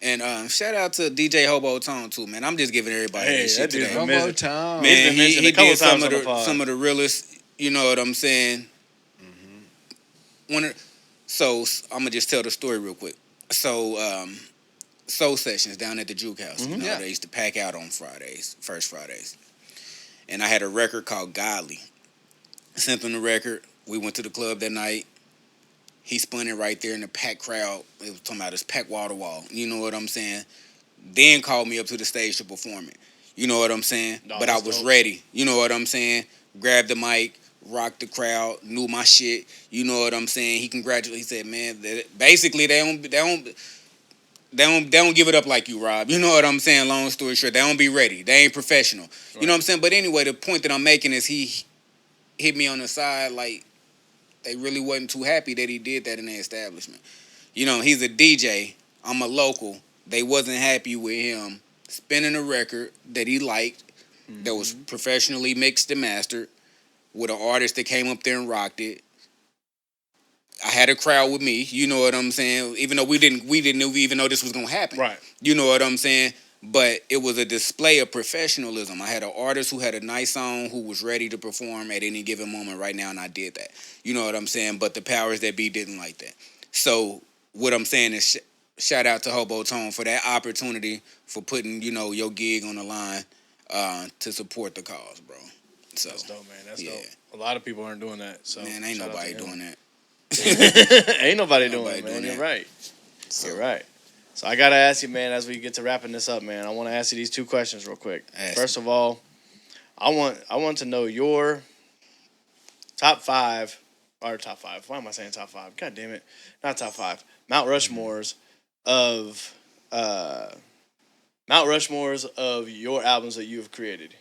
And shout out to DJ Hobo Tone too, man. I'm just giving everybody that shit today. Hobo Tone, man. He did some of the realest. You know what I'm saying? Mm-hmm. So I'm gonna just tell the story real quick. So soul sessions down at the Juke House. Mm-hmm. You know, they used to pack out on Fridays, first Fridays, and I had a record called Godly. I sent him the record. We went to the club that night. He spun it right there in the packed crowd. It was talking about this packed wall to wall. You know what I'm saying? Then called me up to the stage to perform it. You know what I'm saying? No, but I was ready. You know what I'm saying? Grabbed the mic, rocked the crowd, knew my shit. You know what I'm saying? He congratulated. He said, "Man, basically they don't give it up like you, Rob." You know what I'm saying? Long story short, they don't be ready. They ain't professional. Right. You know what I'm saying? But anyway, the point that I'm making is he hit me on the side like. They really wasn't too happy that he did that in the establishment. You know, he's a DJ. I'm a local. They wasn't happy with him spinning a record that he liked, that was professionally mixed and mastered, with an artist that came up there and rocked it. I had a crowd with me. You know what I'm saying? Even though we didn't even know this was gonna happen. Right. You know what I'm saying? But it was a display of professionalism. I had an artist who had a nice song who was ready to perform at any given moment right now, and I did that. You know what I'm saying? But the powers that be didn't like that. So what I'm saying is shout out to Hobo Tone for that opportunity for putting, you know, your gig on the line to support the cause, bro. So, that's dope, man. That's dope. A lot of people aren't doing that. So man, ain't nobody doing that. Ain't nobody doing it, man. You're right. So. You're right. So I gotta ask you, man, as we get to wrapping this up, man, I want to ask you these two questions real quick. First of all, I want to know your top five. Why am I saying top five? God damn it, not top five. Mount Rushmores of your albums that you have created.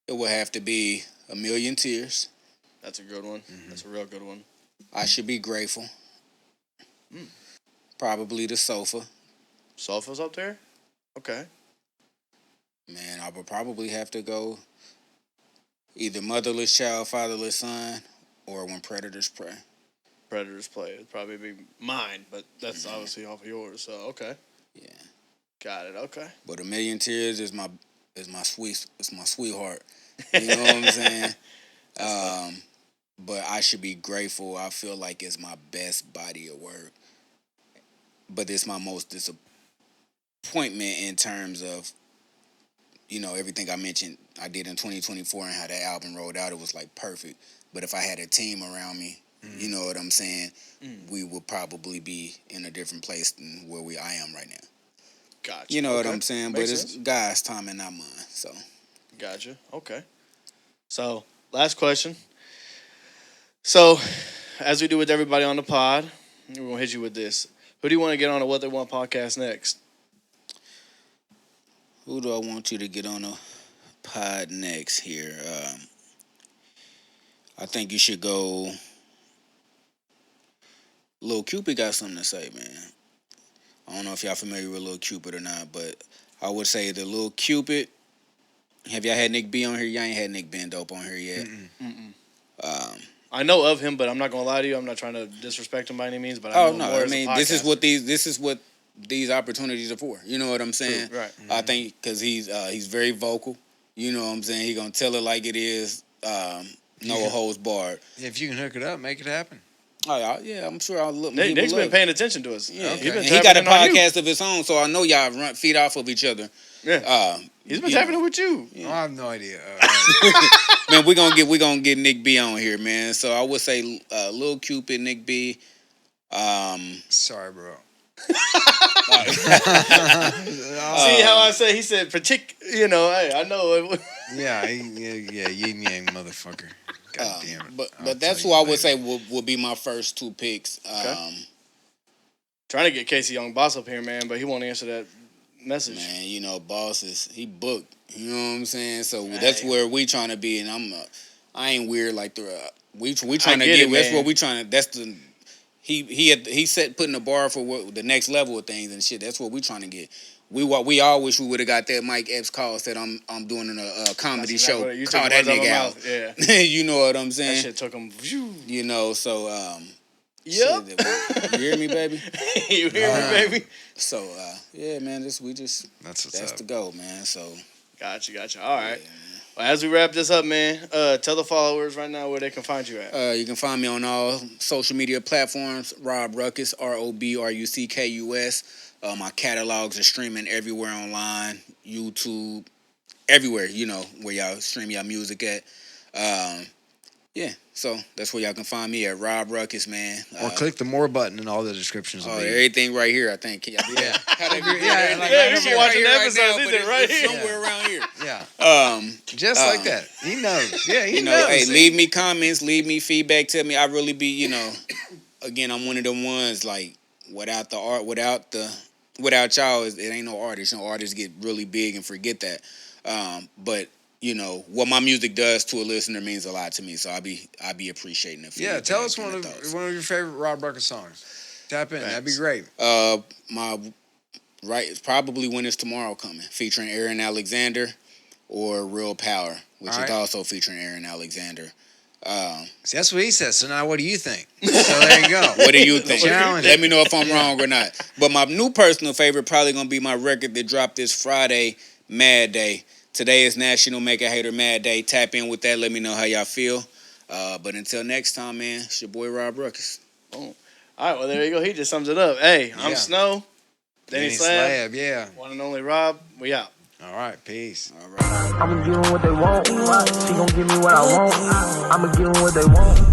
It would have to be A Million Tears. That's a good one. Mm-hmm. That's a real good one. I Should Be Grateful. Probably The Sofa. Sofa's up there? Okay. Man, I would probably have to go Either motherless child, fatherless son, or when predators prey. Predators play. It'd probably be mine, but that's obviously off of yours. So okay, Yeah. got it. Okay. But A Million Tears is my sweetheart. You know what I'm saying? But I should be grateful. I feel like it's my best body of work. But it's my most disappointment in terms of, everything I mentioned I did in 2024 and how that album rolled out. It was like perfect. But if I had a team around me, you know what I'm saying, we would probably be in a different place than where I am right now. Gotcha. You know what I'm saying? Makes but sense. It's God's timing, not mine. So. Gotcha. Okay. So, last question. So, as we do with everybody on the pod, we're going to hit you with this. Who do you want to get on a What They Want podcast next? Who do I want you to get on a pod next here? I think you should go. Lil Cupid got something to say, man. I don't know if y'all familiar with Lil Cupid or not, but I would say the Lil Cupid. Have y'all had Nick B on here? Y'all ain't had Nick Ben Dope on here yet. I know of him, but I'm not gonna lie to you. I'm not trying to disrespect him by any means. But I know more as a podcast. This is what these opportunities are for. You know what I'm saying? True, right. I think because he's very vocal. You know what I'm saying? He gonna tell it like it is. No holds barred. If you can hook it up, make it happen. Oh yeah, I'm sure I'll look. Nick's been paying attention to us. Yeah, He's been he got a tapping in on you. podcast of his own, so I know y'all feed off of each other. Yeah, he's been tapping it with you. Oh, I have no idea. Man, we gonna get Nick B on here, man. So I would say Lil Cupid, Nick B. Sorry, bro. See how I say? He said, hey, I know. Yeah, yin yang motherfucker. God damn it. But that's who I would say would be my first two picks. Okay. Trying to get Casey Young Boss up here, man, but he won't answer that message. Man, Boss he booked. You know what I'm saying? So that's where we trying to be, and I ain't weird like we trying to get. That's what we trying to. That's the he set putting the bar for the next level of things and shit. That's what we trying to get. We all wish we would have got that Mike Epps call, said I'm doing a comedy show. Call that nigga out. Yeah. You know what I'm saying? That shit took him. So Yep. Shit, you hear me, baby? You hear me, baby? So yeah, man, that's that's the goal, man. So Gotcha. All right. Well, as we wrap this up, man, tell the followers right now where they can find you at. You can find me on all social media platforms. Rob Ruckus, ROBRUCKUS. My catalogs are streaming everywhere online, YouTube, everywhere. Where y'all stream y'all music at. Yeah, so that's where y'all can find me at Rob Ruckus, man. Or click the more button in all the descriptions. Everything right here, I think. Yeah. You should watch the episodes. He's right here. Somewhere around here. Yeah. Just like that. He knows. Yeah, he knows. Hey, leave me comments, leave me feedback. Tell me I really be, again, I'm one of them ones like without the art, without y'all, it ain't no artist. Artists get really big and forget that. But what my music does to a listener means a lot to me. So I be appreciating it. Yeah, tell us one of your favorite Rob Ruckus songs. Tap in. That'd be great. It's probably When Is Tomorrow Coming, featuring Aaron Alexander, or Real Power, which is also featuring Aaron Alexander. See, that's what he says. So now what do you think? So there you go. What do you think? Challenge. Let me know if I'm wrong or not. But my new personal favorite probably going to be my record that dropped this Friday, Mad Day. Today is National Make a Hater Mad Day. Tap in with that. Let me know how y'all feel. But until next time, man, it's your boy Rob Ruckus. Boom. All right, well, there you go. He just sums it up. Hey, I'm Snow. Danny Slab. Yeah. One and only Rob. We out. All right, peace. All right. I'ma give them what they want. She gon' give me what I want. I'ma give them what they want.